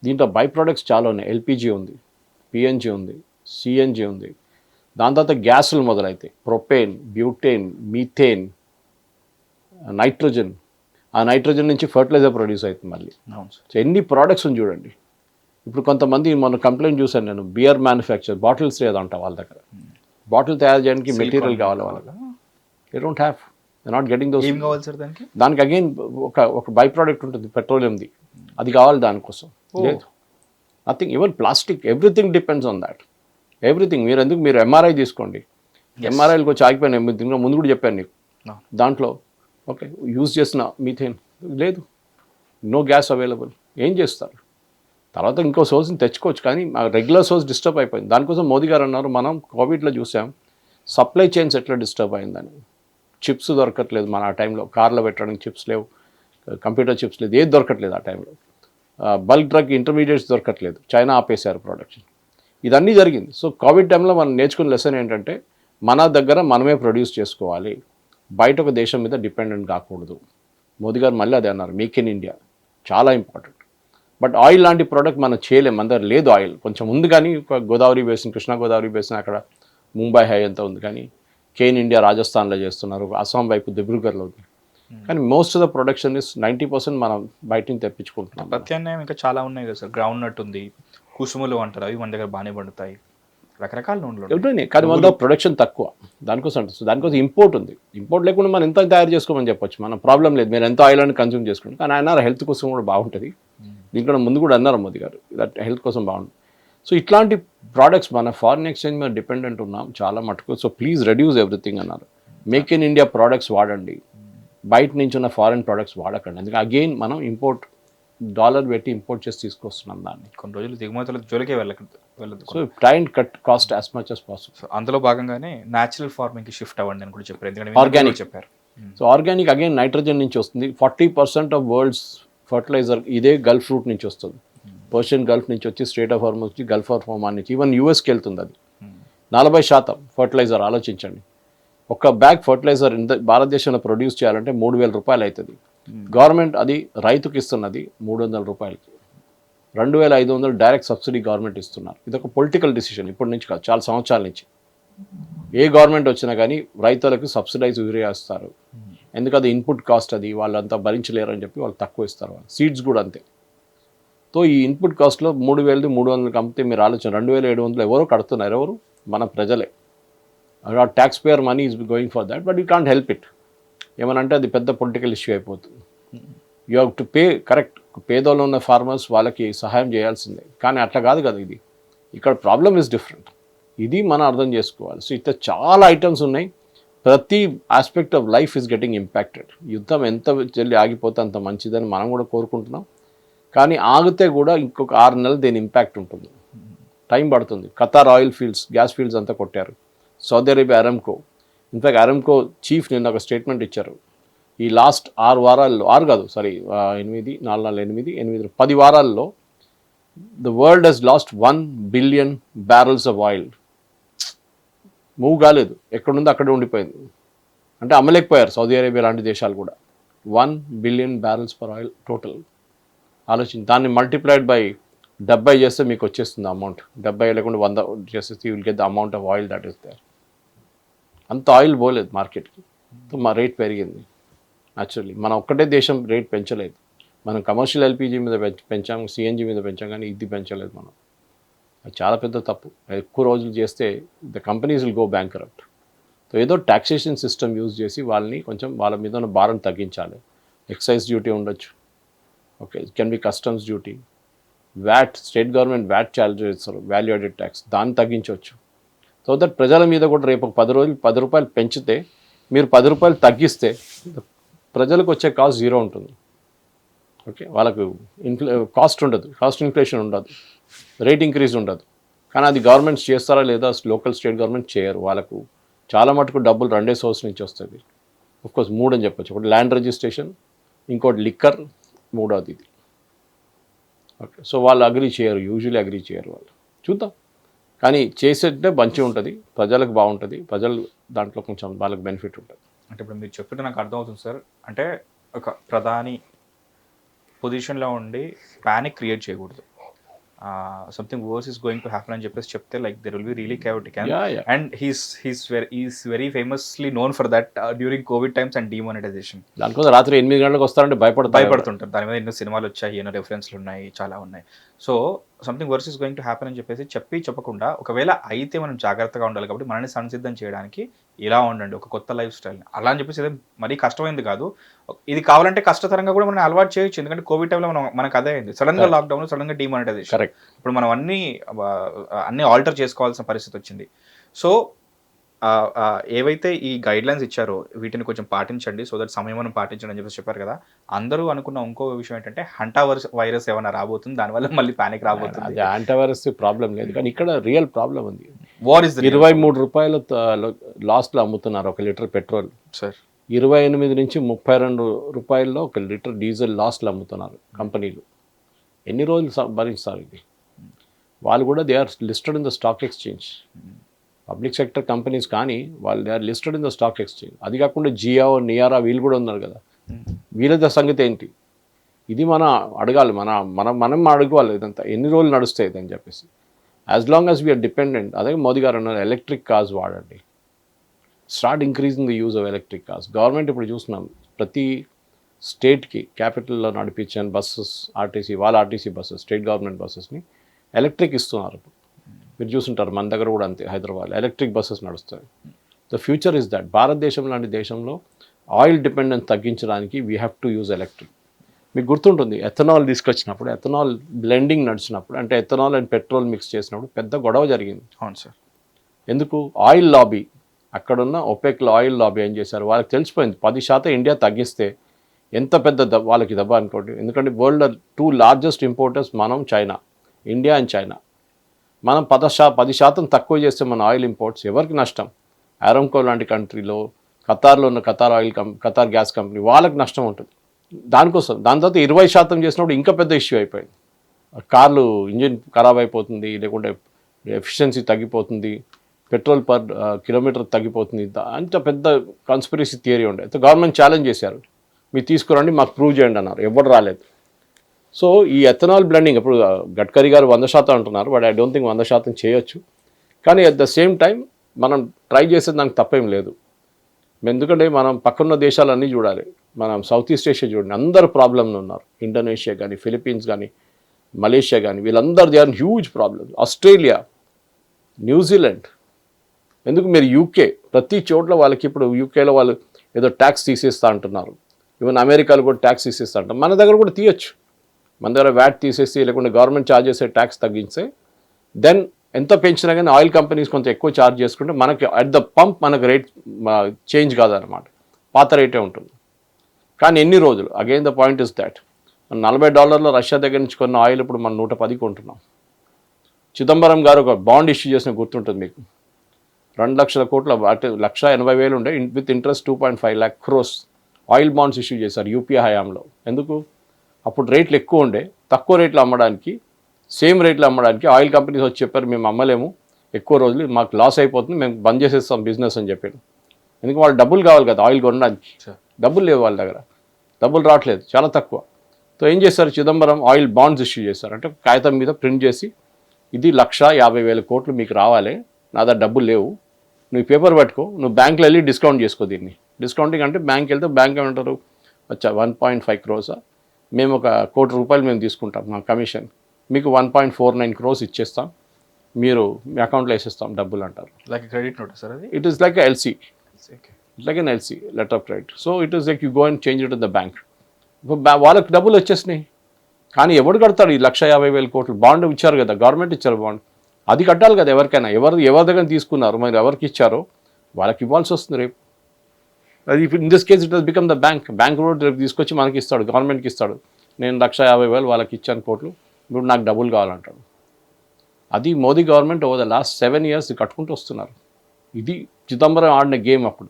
దీంట్లో బై ప్రోడక్ట్స్ చాలా ఉన్నాయి. ఎల్పిజి ఉంది, పిఎన్జి ఉంది, సిఎన్జి ఉంది, దాని తర్వాత గ్యాసులు మొదలైతాయి, ప్రొపేన్, బ్యూటేన్, మీథేన్, నైట్రోజన్. ఆ నైట్రోజన్ నుంచి ఫర్టిలైజర్ ప్రొడ్యూస్ అవుతుంది మళ్ళీ. సో ఎన్ని ప్రోడక్ట్స్ ఉంది చూడండి. ఇప్పుడు కొంతమంది మొన్న కంప్లైంట్ చూశాను నేను, బియర్ మ్యానుఫ్యాక్చర్ బాటిల్స్ లేదంట వాళ్ళ దగ్గర. బాటిల్ తయారు చేయడానికి మెటీరియల్ కావాలి వాళ్ళకి, they don't have, they not getting those. ఏం కావాలి సార్ దానికి? దానికి అగైన్ ఒక బై ప్రోడక్ట్ ఉంటుంది పెట్రోలియంది, అది కావాలి దానికోసం. లేదు, nothing, even plastic, everything depends on that. Everything. మీరు ఎంఆర్ఐ తీసుకోండి, ఎంఆర్ఐలకు వచ్చి ఆగిపోయిన దీనిలో ముందు కూడా చెప్పాను నీకు, దాంట్లో ఓకే యూజ్ చేసిన మీథేన్ లేదు, నో గ్యాస్ అవైలబుల్, ఏం చేస్తారు? తర్వాత ఇంకో సోర్స్ని తెచ్చుకోవచ్చు, కానీ రెగ్యులర్ సోర్స్ డిస్టర్బ్ అయిపోయింది. దానికోసం మోదీ గారు అన్నారు, మనం కోవిడ్లో చూసాం సప్లై చైన్స్ ఎట్లా డిస్టర్బ్ అయిందని. చిప్స్ దొరకట్లేదు మన ఆ టైంలో, కార్లో పెట్టడానికి చిప్స్ లేవు, కంప్యూటర్ చిప్స్ లేదు, ఏది దొరకట్లేదు ఆ టైంలో. బల్క్ డ్రగ్ ఇంటర్మీడియట్స్ దొరకట్లేదు, చైనా ఆపేశారు ప్రొడక్షన్. ఇదన్నీ జరిగింది. సో కోవిడ్ టైంలో మనం నేర్చుకున్న లెసన్ ఏంటంటే మన దగ్గర మనమే ప్రొడ్యూస్ చేసుకోవాలి, బయట ఒక దేశం మీద డిపెండెంట్ కాకూడదు. మోదీ గారు మళ్ళీ అదే అన్నారు, మేక్ ఇన్ ఇండియా చాలా ఇంపార్టెంట్. బట్ ఆయిల్ లాంటి ప్రోడక్ట్ మనం చేయలేం, మన దగ్గర లేదు ఆయిల్. కొంచెం ఉంది కానీ గోదావరి బేసిన్, కృష్ణా గోదావరి బేసిన్ అక్కడ ముంబై హై అంతా ఉంది, కానీ కేన్ ఇండియా రాజస్థాన్లో చేస్తున్నారు, అస్సాం వైపు దిబ్రూగఢ్లో ఉంది. కానీ most of the production is 90% మనం బయట నుంచి తెప్పించుకుంటున్నాం. ప్రత్యామ్నాయం ఇంకా చాలా ఉన్నాయి కదా సార్, గ్రౌండ్ నట్ ఉంది, కుసుములు అంటారు, అవి మన దగ్గర బాగానే పండుతాయి, రకరకాల నూనెలు ఉన్నాయి. కానీ మన ప్రొడక్షన్ తక్కువ, దానికోసం అంటుంది. దానికోసం ఇంపోర్ట్ ఉంది. ఇంపోర్ట్ లేకుండా మనం ఎంత తయారు చేసుకోమని చెప్పొచ్చు, మన ప్రాబ్లం లేదు, మీరు ఎంత ఆయిల్ అని కన్జ్యూమ్ చేసుకుంటాం. కానీ ఆయన హెల్త్ కోసం కూడా బాగుంటుంది, దీంట్లో ముందు కూడా అన్నారు మోదీ గారు, దట్ హెల్త్ కోసం బాగుంటుంది. సో ఇట్లాంటి ప్రోడక్ట్స్ మన ఫారిన్ ఎక్స్చేంజ్ మీద డిపెండెంట్ ఉన్నాం చాలా మటుకు. సో ప్లీజ్ రెడ్యూస్ ఎవ్రీథింగ్ అన్నారు. మేక్ ఇన్ ఇండియా ప్రోడక్ట్స్ వాడండి, బయట నుంచి ఉన్న ఫారిన్ ప్రోడక్ట్స్ వాడకండి. అందుకే అగైన్ మనం ఇంపోర్ట్ డాలర్ పెట్టి ఇంపోర్ట్ చేసి తీసుకొస్తున్నాం దాన్ని. కొన్ని రోజులు దిగుమతుల జోలికే వెళ్ళదు. So try and cut cost as much as possible. So అందులో భాగంగానే న్యాచురల్ ఫార్మింగ్కి షిఫ్ట్ అవ్వండి అని కూడా చెప్పారు, ఎందుకంటే ఆర్గానిక్ చెప్పారు. సో ఆర్గానిక్ అగైన్ నైట్రోజన్ నుంచి వస్తుంది. 40% ఆఫ్ వరల్డ్స్ ఫర్టిలైజర్ ఇదే గల్ఫ్ రూట్ నుంచి వస్తుంది. పర్షియన్ గల్ఫ్ నుంచి వచ్చి స్ట్రేట్ ఆఫ్ హార్మోన్స్ నుంచి, గల్ఫ్ ఆఫ్ ఒమాన్ నుంచి, ఈవెన్ యూఎస్కి వెళ్తుంది. అది 40% ఫర్టిలైజర్. ఆలోచించండి, ఒక బ్యాగ్ ఫర్టిలైజర్ ఇంత భారతదేశంలో ప్రొడ్యూస్ చేయాలంటే 3,000 రూపాయలు అవుతుంది. గవర్నమెంట్ అది రైతుకి ఇస్తున్నది 300 రూపాయలకి, 2,500 డైరెక్ట్ సబ్సిడీ గవర్నమెంట్ ఇస్తున్నారు. ఇది ఒక పొలిటికల్ డిసిషన్, ఇప్పటి నుంచి కాదు, చాలా సంవత్సరాల నుంచి. ఏ గవర్నమెంట్ వచ్చినా కానీ రైతులకు సబ్సిడైజ్ యూరియా ఇస్తారు, ఎందుకంటే ఇన్పుట్ కాస్ట్ అది వాళ్ళంతా భరించలేరు అని చెప్పి వాళ్ళు తక్కువ ఇస్తారు. సీడ్స్ కూడా అంతే. సో ఈ ఇన్పుట్ కాస్ట్లో 3,300 అమ్మితే మీరు ఆలోచన 2,700 ఎవరో కడుతున్నారు, ఎవరు? మన ప్రజలే. Tax payer money is going for that, but you can't help it. ఏమనంటే అది పెద్ద పొలిటికల్ ఇష్యూ అయిపోతుంది. You have to pay correct. పేదోళ్ళు ఉన్న ఫార్మర్స్ వాళ్ళకి సహాయం చేయాల్సిందే, కానీ అట్లా కాదు కదా ఇది. ఇక్కడ ప్రాబ్లమ్ ఇస్ డిఫరెంట్, ఇది మనం అర్థం చేసుకోవాలి. సో ఇట్లా చాలా ఐటమ్స్ ఉన్నాయి, ప్రతి aspect of life is getting impacted. యుద్ధం ఎంత జల్లి ఆగిపోతే అంత మంచిదని మనం కూడా కోరుకుంటున్నాం, కానీ ఆగితే కూడా ఇంకొక 6 నెలలు దీని ఇంపాక్ట్ ఉంటుంది, టైం పడుతుంది. Qatar oil fields, gas fields అంతా కొట్టారు. Saudi Arabia Aramco, in fact Aramco chief నిన్న ఒక స్టేట్మెంట్ ఇచ్చారు, ఈ లాస్ట్ 6 వారాల్లో, 6 కాదు సారీ 8, 4, 10 వారాల్లో the world Hess last 1 billion barrels of oil. Move కాలేదు, ఎక్కడుందో అక్కడే ఉండిపోయింది. అంటే అమ్మలేకపోయారు సౌదీ అరేబియా లాంటి దేశాలు కూడా. 1 billion barrels for oil total. ఆలోచించి దాన్ని మల్టిప్లైడ్ బై 70 చేస్తే మీకు వచ్చేస్తుంది అమౌంట్. 70 లేకుండా 100 చేసేస్తే you will get the amount of oil that is there. అంత ఆయిల్ పోలేదు మార్కెట్కి, మా రేట్ పెరిగింది. న్యాచురల్లీ మనం ఒక్కటే దేశం రేట్ పెంచలేదు. మనం కమర్షియల్ ఎల్పిజి మీద పెంచాము, సిఎన్జి మీద పెంచాం, కానీ ఇది పెంచలేదు మనం. అది చాలా పెద్ద తప్పు. ఎక్కువ రోజులు చేస్తే the companies will go bankrupt. So ఏదో ట్యాక్సేషన్ సిస్టమ్ యూజ్ చేసి వాళ్ళని కొంచెం వాళ్ళ మీద ఉన్న భారం తగ్గించాలి. ఎక్సైజ్ డ్యూటీ ఉండొచ్చు, okay, it can be customs duty, VAT, state government VAT charge చేస్తారు, వాల్యూ యాడెడ్ ట్యాక్స్, దాన్ని తగ్గించవచ్చు. సో దట్ ప్రజల మీద కూడా రేపు ఒక 10 రోజులు 10 రూపాయలు పెంచితే, మీరు 10 రూపాయలు తగ్గిస్తే ప్రజలకు వచ్చే కాస్ట్ జీరో ఉంటుంది. ఓకే, వాళ్ళకు కాస్ట్ ఉండదు, కాస్ట్ ఇన్ఫ్లేషన్ ఉండదు, రేట్ ఇంక్రీజ్ ఉండదు. కానీ అది గవర్నమెంట్స్ చేస్తారా లేదా, లోకల్ స్టేట్ గవర్నమెంట్ చేయరు. వాళ్ళకు చాలా మటుకు డబ్బులు రెండే సోర్స్ నుంచి వస్తుంది. కోర్స్ 3 అని చెప్పొచ్చు. ఒకటి ల్యాండ్ రిజిస్ట్రేషన్, ఇంకోటి లిక్కర్, మూడోది ఇది. ఓకే, సో వాళ్ళు అగ్రీ చేయరు, యూజువల్లీ అగ్రీ చేయరు వాళ్ళు. చూద్దాం, కానీ చేసేటే మంచిగా ఉంటుంది, ప్రజలకు బాగుంటుంది, ప్రజలు దాంట్లో కొంచెం వాళ్ళకి బెనిఫిట్ ఉంటుంది. అంటే ఇప్పుడు మీరు చెప్తుంటే నాకు అర్థమవుతుంది సార్, అంటే ఒక ప్రధాని పొజిషన్లో ఉండి ప్యానిక్ క్రియేట్ చేయకూడదు. Something worse is going to happen అని చెప్పేసి చెప్తే, like there will be really chaotic. And he's very famously known for that during covid times and demonetization. దానికోసం రాత్రి 8 గంటలకు వస్తారంటే భయపడుతుంటారు. దాని మీద ఎన్నో సినిమాలు వచ్చాయి, ఎన్నో రెఫరెన్స్లు ఉన్నాయి, చాలా ఉన్నాయి. So something worse is going to happen అని చెప్పేసి చెప్పకుండా, ఒకవేళ అయితే మనం జాగ్రత్తగా ఉండాలి. కాబట్టి మనల్ని సంసిద్ధం చేయడానికి ఇలా ఉండండి, ఒక కొత్త లైఫ్ స్టైల్ అలా అని చెప్పేసి ఏదో మరీ కష్టమైంది కాదు. ఇది కావాలంటే కష్టతరంగా కూడా మనం అలవాటు చేయొచ్చు. ఎందుకంటే కోవిడ్ టైంలో మనకు అదే అయింది, సడన్ గా లాక్డౌన్, సడన్ గా డిమానిటైజేషన్. కరెక్ట్. ఇప్పుడు మనం అన్ని ఆల్టర్ చేసుకోవాల్సిన పరిస్థితి వచ్చింది. సో ఏవైతే ఈ గైడ్ లైన్స్ ఇచ్చారో వీటిని కొంచెం పాటించండి, సో దట్ సమయం మనం పాటించండి అని చెప్పేసి చెప్పారు కదా. అందరూ అనుకున్న ఇంకో విషయం ఏంటంటే హంటా వైరస్ ఏమైనా రాబోతుంది, దానివల్ల మళ్ళీ ప్యానిక్ రాబోతుంది. అది యాంటీవైరస్ ప్రాబ్లం లేదు, కానీ ఇక్కడ రియల్ ప్రాబ్లం ఉంది. వాట్ ఇస్ 23 రూపాయలు లాస్ట్లో అమ్ముతున్నారు ఒక లీటర్ పెట్రోల్ సార్. 28 నుంచి 32 రూపాయల్లో ఒక లీటర్ డీజిల్ లాస్ట్లో అమ్ముతున్నారు కంపెనీలు. ఎన్ని రోజులు భరిస్తారు ఇది? వాళ్ళు కూడా they are listed in the stock exchange, public sector companies, కానీ వాళ్ళు they are listed in the stock exchange. అది కాకుండా జియో, నియారా వీళ్ళు కూడా ఉన్నారు కదా, వీళ్ళ సంగతి ఏంటి? ఇది అడగాలి, మనం అడగాలి ఇదంతా ఎన్ని రోజులు నడుస్తాయి ఇది అని చెప్పేసి. As long as we are dependent, అదే మోదీ గారు అన్నారు, ఎలక్ట్రిక్ కార్స్ వాడండి, start increasing the use of electric cars. Government ఇప్పుడు చూస్తున్నాం ప్రతి స్టేట్కి క్యాపిటల్లో నడిపించాను బస్సెస్, ఆర్టీసీ, వాళ్ళ ఆర్టీసీ బస్సెస్, స్టేట్ గవర్నమెంట్ బస్సెస్ని ఎలక్ట్రిక్ ఇస్తున్నారు. మీరు చూసుంటారు, మన దగ్గర కూడా అంతే, హైదరాబాద్ ఎలక్ట్రిక్ బస్సెస్ నడుస్తాయి. The future is that. భారతదేశం లాంటి దేశంలో ఆయిల్ డిపెండెన్స్ తగ్గించడానికి we have to use electric. మీకు గుర్తుంటుంది, ఎథనాల్ తీసుకొచ్చినప్పుడు, ఎథనాల్ బ్లెండింగ్ నడిచినప్పుడు, అంటే ఎథనాల్ అండ్ పెట్రోల్ మిక్స్ చేసినప్పుడు పెద్ద గొడవ జరిగింది. అవును సార్. ఎందుకు? ఆయిల్ లాబీ, అక్కడున్న ఒపెక్లో ఆయిల్ లాబీ ఏం చేశారు, వాళ్ళకి తెలిసిపోయింది 10% ఇండియా తగ్గిస్తే ఎంత పెద్ద వాళ్ళకి దెబ్బ అనుకోండి. ఎందుకంటే వరల్డ్ 2 లార్జెస్ట్ ఇంపోర్టర్స్ మనం, చైనా, ఇండియా అండ్ చైనా. మనం 10% తక్కువ చేస్తే మన ఆయిల్ ఇంపోర్ట్స్ ఎవరికి నష్టం? ఆరంకో లాంటి కంట్రీలో, ఖతార్లో ఉన్న ఖతార్ గ్యాస్ కంపెనీ, వాళ్ళకి నష్టం ఉంటుంది. దానికోసం దాని తర్వాత 20% చేసినప్పుడు ఇంకా పెద్ద ఇష్యూ అయిపోయింది. కార్లు ఇంజిన్ ఖరాబ్ అయిపోతుంది, లేకుంటే ఎఫిషియన్సీ తగ్గిపోతుంది, పెట్రోల్ పర్ కిలోమీటర్ తగ్గిపోతుంది. అంత పెద్ద కాన్స్పిరసీ థియరీ ఉండే. అయితే గవర్నమెంట్ ఛాలెంజ్ చేశారు, మీరు తీసుకురండి, మాకు ప్రూవ్ చేయండి అన్నారు. ఎవరు రాలేదు. సో ఈ ఎథనాల్ బ్లెండింగ్, ఇప్పుడు గడ్కరీ గారు 100% అంటున్నారు, బట్ ఐ డోంట్ థింక్ 100% చేయొచ్చు. కానీ అట్ ద సేమ్ టైం మనం ట్రై చేసేది దానికి తప్పేం లేదు. ఎందుకంటే మనం పక్కన్న దేశాలన్నీ చూడాలి. మనం సౌత్ ఈస్ట్ ఏషియా చూడండి, అందరు ప్రాబ్లంలో ఉన్నారు. ఇండోనేషియా కానీ, ఫిలిప్పీన్స్ కానీ, మలేషియా కానీ, వీళ్ళందరూ they are huge problems. Australia, New Zealand, ఎందుకు మీరు యూకే, ప్రతి చోట్ల వాళ్ళకి ఇప్పుడు యూకేలో వాళ్ళు ఏదో ట్యాక్స్ తీసేస్తా అంటున్నారు. ఈవెన్ అమెరికాలో కూడా ట్యాక్స్ తీసేస్తా అంటారు. మన దగ్గర కూడా తీయచ్చు. మన దగ్గర వ్యాట్ తీసేసి, లేకుంటే గవర్నమెంట్ ఛార్జ్ చేసే ట్యాక్స్ తగ్గిస్తే, దెన్ ఎంత పెంచినా కానీ ఆయిల్ కంపెనీస్ కొంత ఎక్కువ ఛార్జ్ చేసుకుంటే మనకి అట్ ద పంప్ మనకు రేట్ చేంజ్ కాదనమాట, పాత రేటే ఉంటుంది. కానీ ఎన్ని రోజులు? Again the point is that $40 Russia దగ్గర నుంచి కొన్న ఆయిల్ ఇప్పుడు మనం 110 కొంటున్నాం. చిదంబరం గారు ఒక బాండ్ ఇష్యూ చేసిన గుర్తుంటుంది మీకు, 2 లక్షల కోట్ల, అంటే 1,80,000 ఉండే, with interest 2.5 lakh crores oil bonds issue చేశారు యూపీఏ హయాంలో. ఎందుకు? అప్పుడు రేట్లు ఎక్కువ ఉండే, తక్కువ రేట్లు అమ్మడానికి, సేమ్ రేట్లు అమ్మడానికి ఆయిల్ కంపెనీస్ వచ్చి చెప్పారు, మేము అమ్మలేము ఎక్కువ రోజులు, మాకు లాస్ అయిపోతుంది, మేము బంద్ చేసేస్తాం బిజినెస్ అని చెప్పారు. ఎందుకు? వాళ్ళు డబ్బులు కావాలి కదా ఆయిల్ కొనడానికి, డబ్బులు లేవు వాళ్ళ దగ్గర, డబ్బులు రావట్లేదు, చాలా తక్కువ. సో ఏం చేస్తారు, చిదంబరం ఆయిల్ బాండ్స్ ఇష్యూ చేస్తారు. అంటే కాగితం మీద ప్రింట్ చేసి, ఇది 1,50,000 కోట్లు మీకు రావాలి, నా దగ్గర డబ్బులు లేవు, నువ్వు పేపర్ పట్టుకో, నువ్వు బ్యాంకులో వెళ్ళి డిస్కౌంట్ చేసుకో. దీన్ని డిస్కౌంటింగ్ అంటే బ్యాంక్ వెళ్తే బ్యాంక్ ఏమంటారు, వచ్చా 1.5 crores, మేము ₹1 కోటి మేము తీసుకుంటాం మా కమిషన్, మీకు 1.49 crores ఇచ్చేస్తాం, మీరు మీ అకౌంట్లో వేసేస్తాం డబ్బులు అంటారు. లైక్ క్రెడిట్ నోట్ సార్ అది? It is like LC, it's like an LC, letter of credit. So it is like you go and change it in the bank. వాళ్ళకి డబ్బులు వచ్చేసినాయి, కానీ ఎవడు కడతాడు ఈ 1,50,000 కోట్లు? బాండ్ ఇచ్చారు కదా, గవర్నమెంట్ ఇచ్చారు బాండ్, అది కట్టాలి కదా ఎవరికైనా. ఎవరి దగ్గర తీసుకున్నారు, మరి ఎవరికి ఇచ్చారో వాళ్ళకి ఇవ్వాల్సి వస్తుంది రేపు. అది in this case it has become the bank road రేపు తీసుకొచ్చి మనకి ఇస్తాడు, గవర్నమెంట్కి ఇస్తాడు. నేను 1,50,000 వాళ్ళకి ఇచ్చాను కోట్లు, ఇప్పుడు నాకు డబ్బులు కావాలంటాడు. అది Modi government over the last 7 years కట్టుకుంటూ వస్తున్నారు. ఇది చిదంబరం ఆడిన గేమ్. అప్పుడు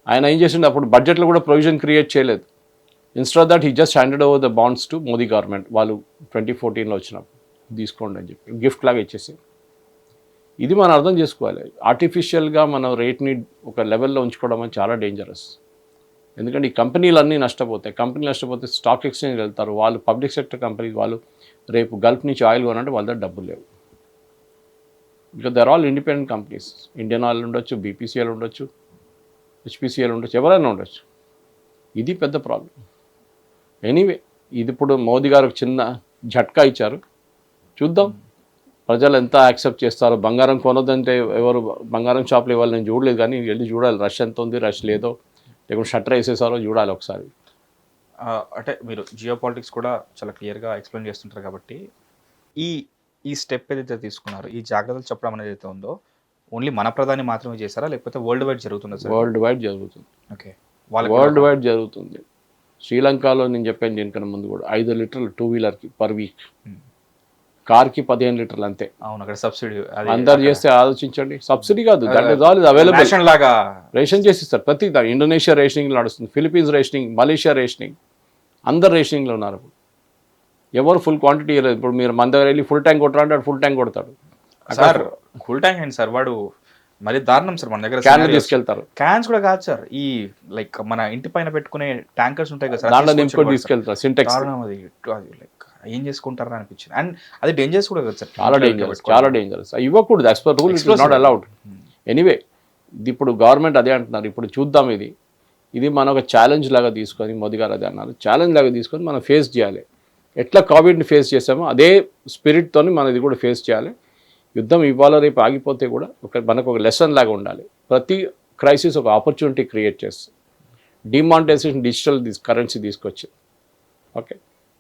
ఆయన ఏం చేసిండు, అప్పుడు బడ్జెట్లో కూడా ప్రొవిజన్ క్రియేట్ చేయలేదు. Instead of that he just handed over the bonds to Modi government. వాళ్ళు 2014లో వచ్చినప్పుడు తీసుకోండి అని చెప్పి గిఫ్ట్ లాగా ఇచ్చేసి. ఇది మనం అర్థం చేసుకోవాలి. ఆర్టిఫిషియల్గా మనం రేట్ని ఒక లెవెల్లో ఉంచుకోవడం అని చాలా డేంజరస్. ఎందుకంటే ఈ కంపెనీలు నష్టపోతాయి. కంపెనీలు నష్టపోతే స్టాక్ ఎక్స్చేంజ్ వెళ్తారు వాళ్ళు, పబ్లిక్ సెక్టర్ కంపెనీస్ వాళ్ళు. రేపు గల్ఫ్ నుంచి ఆయిల్ కొనంటే వాళ్ళ దగ్గర డబ్బులు లేవు. Because they are all independent companies. Indian Oil ఉండొచ్చు, బీపీసీఎల్ ఉండొచ్చు, హెచ్పిసిఎల్ ఉండొచ్చు, ఎవరైనా ఉండొచ్చు. ఇది పెద్ద ప్రాబ్లం. ఎనీవే, ఇది ఇప్పుడు మోదీ గారు చిన్న झटका ఇచ్చారు. చూద్దాం ప్రజలు ఎంత యాక్సెప్ట్ చేస్తారో. బంగారం కొనొద్దంటే ఎవరు బంగారం షాప్లో ఇవ్వాలి, నేను చూడలేదు, కానీ వెళ్ళి చూడాలి రష్ ఎంత ఉంది, రష్ లేదో, లేకుంటే షట్టర్ వేసేసారో చూడాలి ఒకసారి. అంటే మీరు జియో పాలిటిక్స్ కూడా చాలా క్లియర్గా ఎక్స్ప్లెయిన్ చేస్తుంటారు కాబట్టి ఈ స్టెప్ ఏదైతే తీసుకున్నారో, ఈ జాగ్రత్తలు చెప్పడం అనేది అయితే ఉందో, ఓన్లీ మన ప్రధాని మాత్రమే చేశారా, లేకపోతే వరల్డ్ వైడ్ జరుగుతుందా సార్? వరల్డ్ వైడ్ జరుగుతుంది. ఓకే, వరల్డ్ వైడ్ జరుగుతుంది. శ్రీలంకలో నేను చెప్పాను దీనికన్నా ముందు కూడా 5 లీటర్లు 2-వీలర్కి పర్ వీక్, కార్కి 15 లీటర్లు అంతే. అవును, అక్కడ సబ్సిడీ అందరు చేస్తే ఆలోచించండి. సబ్సిడీ కాదు, that is all is available. లాగా రేషన్ చేసిస్తారు ప్రతి దాని. ఇండోనేషియా రేషనింగ్ నడుస్తుంది, ఫిలిపీన్స్ రేషనింగ్, మలేషియా రేషనింగ్, అందరు రేషనింగ్లో ఉన్నారు. ఎవరు ఫుల్ క్వాంటిటీ ఇవ్వలేదు. ఇప్పుడు మీరు మన దగ్గర వెళ్ళి ఫుల్ ట్యాంక్ కొట్టరా అంటే ఫుల్ ట్యాంక్ కొడతాడు సార్. ఫుల్ ట్యాంక్ ఏంటి సార్, వాడు మరి దారుణం సార్. మన దగ్గర క్యాన్ తీసుకెళ్తారు. క్యాన్స్ కూడా కాదు సార్, ఈ లైక్ మన ఇంటి పైన పెట్టుకునే ట్యాంకర్స్ ఉంటాయి కదా సార్, దాంట్లో నింపుకొని తీసుకెళ్తారు. సింటెక్స్ అది లైక్ ఏం చేసుకుంటారా అనిపించింది. అండ్ అది డేంజరస్ కూడా కదా సార్, చాలా డేంజరస్, చాలా డేంజరస్. ఇవ్వకూడదు, as per rule it is not allowed. Anyway, ఇప్పుడు గవర్నమెంట్ అదే అంటున్నారు. ఇప్పుడు చూద్దాం, ఇది మనం ఒక ఛాలెంజ్ లాగా తీసుకొని, మోదీ గారు అదే అన్నారు, ఛాలెంజ్ లాగా తీసుకొని మనం ఫేస్ చేయాలి. ఎట్లా కోవిడ్ని ఫేస్ చేసామో అదే స్పిరిట్తో మనం ఇది కూడా ఫేస్ చేయాలి. యుద్ధం ఇవాళ రేపు ఆగిపోతే కూడా మనకు ఒక లెసన్ లాగా ఉండాలి. ప్రతి క్రైసిస్ ఒక ఆపర్చునిటీ క్రియేట్ చేస్తుంది. డిమానిటైజేషన్, డిజిటల్ కరెన్సీ తీసుకొచ్చి, ఓకే,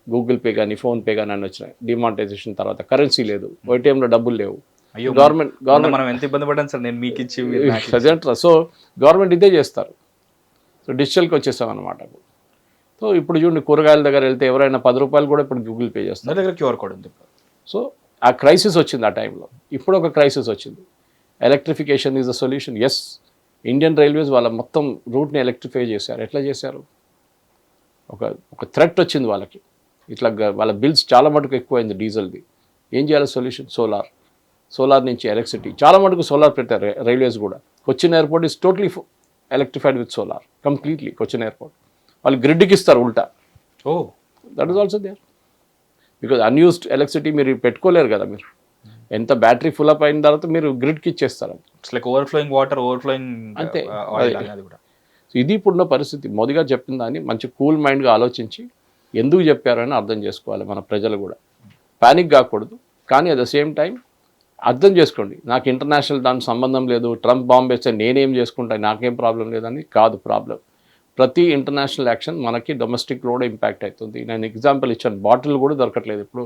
గూగుల్ పే కానీ ఫోన్పే కానీ అన్నీ వచ్చినాయి. డిమానిటైజేషన్ తర్వాత కరెన్సీ లేదు, ఏటీఎంలో డబ్బులు లేవు. గవర్నమెంట్ మనం ఎంత ఇబ్బంది పడ్డాను సార్, నేను మీకు ఇచ్చి. సో గవర్నమెంట్ ఇదే చేస్తారు. సో డిజిటల్కి వచ్చేసాం అనమాట. సో ఇప్పుడు చూడండి, కూరగాయల దగ్గర వెళ్తే ఎవరైనా 10 రూపాయలు కూడా ఇప్పుడు గూగుల్ పే చేస్తారు. దగ్గర క్యూఆర్ కోడ్ ఉంది. సో ఆ క్రైసిస్ వచ్చింది ఆ టైంలో. ఇప్పుడు ఒక క్రైసిస్ వచ్చింది. Electrification is the solution. Yes, Indian Railways వాళ్ళ మొత్తం రూట్ని ఎలక్ట్రిఫై చేశారు. ఎట్లా చేశారు? ఒక థ్రెట్ వచ్చింది వాళ్ళకి. ఇట్లా వాళ్ళ బిల్స్ చాలా మటుకు ఎక్కువైంది డీజిల్ది. ఏం చేయాలి సొల్యూషన్? సోలార్ నుంచి ఎలక్ట్రిసిటీ. చాలా మటుకు సోలార్ పెట్టారు రైల్వేస్ కూడా. Cochin airport is totally electrified with solar completely. Cochin airport వాళ్ళు గ్రిడ్కి ఇస్తారు ఉల్టా. That is also there. Because unused electricity మీరు పెట్టుకోలేరు కదా. మీరు ఎంత బ్యాటరీ ఫుల్ అప్ అయిన తర్వాత మీరు గ్రిడ్కి ఇచ్చేస్తారు. It's like overflowing water, overflowing అంతే. ఆయిల్ అది కూడా. సో ఇది ఇప్పుడున్న పరిస్థితి. మోదీ గారు చెప్పిన దాన్ని మంచి కూల్ మైండ్గా ఆలోచించి ఎందుకు చెప్పారని అర్థం చేసుకోవాలి మన ప్రజలు కూడా. ప్యానిక్ కాకూడదు, కానీ అట్ ద సేమ్ టైం అర్థం చేసుకోండి. నాకు ఇంటర్నేషనల్ దానికి సంబంధం లేదు, ట్రంప్ బాంబు వేస్తే నేనేం చేసుకుంటా, నాకేం ప్రాబ్లం లేదని కాదు ప్రాబ్లం. ప్రతి ఇంటర్నేషనల్ యాక్షన్ మనకి డొమెస్టిక్లో కూడా ఇంపాక్ట్ అవుతుంది. నేను ఎగ్జాంపుల్ ఇచ్చాను, బాటిల్ కూడా దొరకట్లేదు. ఇప్పుడు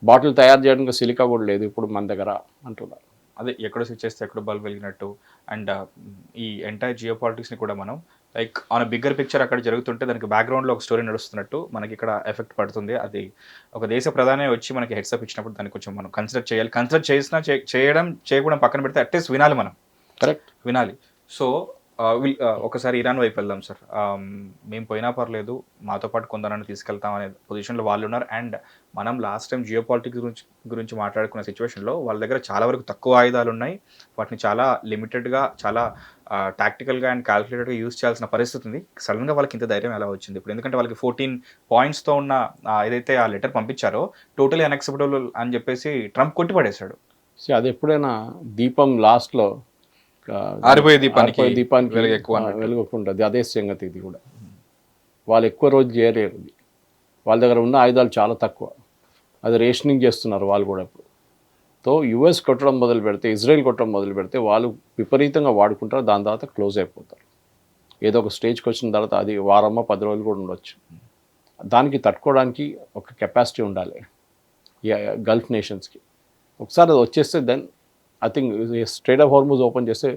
బాటిల్ తయారు చేయడానికి సిలికా కూడా లేదు ఇప్పుడు మన దగ్గర అంటున్నారు. అదే ఎక్కడో స్విచ్ చేస్తే ఎక్కడో బల్బ్ వెలిగినట్టు. అండ్ ఈ ఎంటైర్ జియో పాలిటిక్స్ని కూడా మనం లైక్ ఆన్ బిగ్గర్ పిక్చర్ అక్కడ జరుగుతుంటే దానికి బ్యాక్గ్రౌండ్లో ఒక స్టోరీ నడుస్తున్నట్టు మనకి ఇక్కడ ఎఫెక్ట్ పడుతుంది. అది ఒక దేశ ప్రధాని వచ్చి మనకి హెడ్సప్ ఇచ్చినప్పుడు దాన్ని కొంచెం మనం కన్సిడర్ చేయాలి. కన్సిడర్ చేసినా చేయడం పక్కన పెడితే అట్లీస్ట్ వినాలి, మనం కరెక్ట్ వినాలి. సో ఒకసారి ఇరాన్ వైపు వెళ్దాం సార్. మేము పోయినా పర్లేదు, మాతో పాటు కొందరని తీసుకెళ్తాం అనే పొజిషన్లో వాళ్ళు ఉన్నారు. అండ్ మనం లాస్ట్ టైం జియో పాలిటిక్స్ గురించి మాట్లాడుకున్న సిచ్యువేషన్లో వాళ్ళ దగ్గర చాలా వరకు తక్కువ ఆయుధాలు ఉన్నాయి. వాటిని చాలా లిమిటెడ్గా, చాలా టాక్టికల్గా అండ్ క్యాల్కులేటెడ్గా యూజ్ చేయాల్సిన పరిస్థితి ఉంది. సడన్గా వాళ్ళకి ఇంత ధైర్యం ఎలా వచ్చింది ఇప్పుడు? ఎందుకంటే వాళ్ళకి 14 పాయింట్స్తో ఉన్న ఏదైతే ఆ లెటర్ పంపించారో టోటలీ అన్యాక్సెప్టబుల్ అని చెప్పేసి ట్రంప్ కొట్టిపడేశాడు. అది ఎప్పుడైనా దీపం లాస్ట్లో ఆరిపోయే దీపానికి వెలుగుకుంటుంది. అదే సంగతి ఇది కూడా. వాళ్ళు ఎక్కువ రోజు చేయలేరు. వాళ్ళ దగ్గర ఉన్న ఆయుధాలు చాలా తక్కువ. అది రేషనింగ్ చేస్తున్నారు వాళ్ళు కూడా ఇప్పుడు. తో యుఎస్ కొట్టడం మొదలు పెడితే, ఇజ్రాయెల్ కొట్టడం మొదలు పెడితే వాళ్ళు విపరీతంగా వాడుకుంటారు. దాని తర్వాత క్లోజ్ అయిపోతారు. ఏదో ఒక స్టేజ్కి వచ్చిన తర్వాత అది వారమో 10 రోజులు కూడా ఉండొచ్చు. దానికి తట్టుకోవడానికి ఒక కెపాసిటీ ఉండాలి. గల్ఫ్ నేషన్స్కి. ఒకసారి అది వచ్చేస్తే then I think Strait of Hormuz open చేస్తే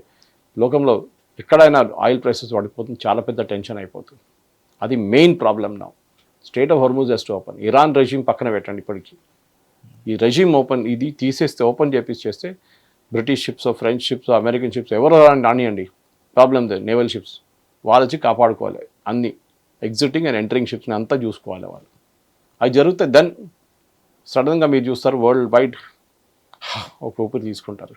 లోకంలో ఎక్కడైనా ఆయిల్ ప్రైసెస్ పడిపోతుంది, చాలా పెద్ద టెన్షన్ అయిపోతుంది. అది మెయిన్ ప్రాబ్లం నా. Straight of Hormuz has to open. Iran regime పక్కన పెట్టండి, ఇప్పటికీ ఈ రెజీమ్ ఓపెన్ ఇది తీసేస్తే, ఓపెన్ చేస్తే British ships, French ships, American ships ఎవరు రానియండి, ప్రాబ్లం లేదు. నేవల్ షిప్స్ వాళ్ళు వచ్చి కాపాడుకోవాలి, అన్ని ఎగ్జిటింగ్ అండ్ ఎంటరింగ్ షిప్స్ని అంతా చూసుకోవాలి వాళ్ళు. అది జరిగితే దెన్ సడన్గా మీరు చూస్తారు వరల్డ్ వైడ్ ఒక ఊపిరి తీసుకుంటారు.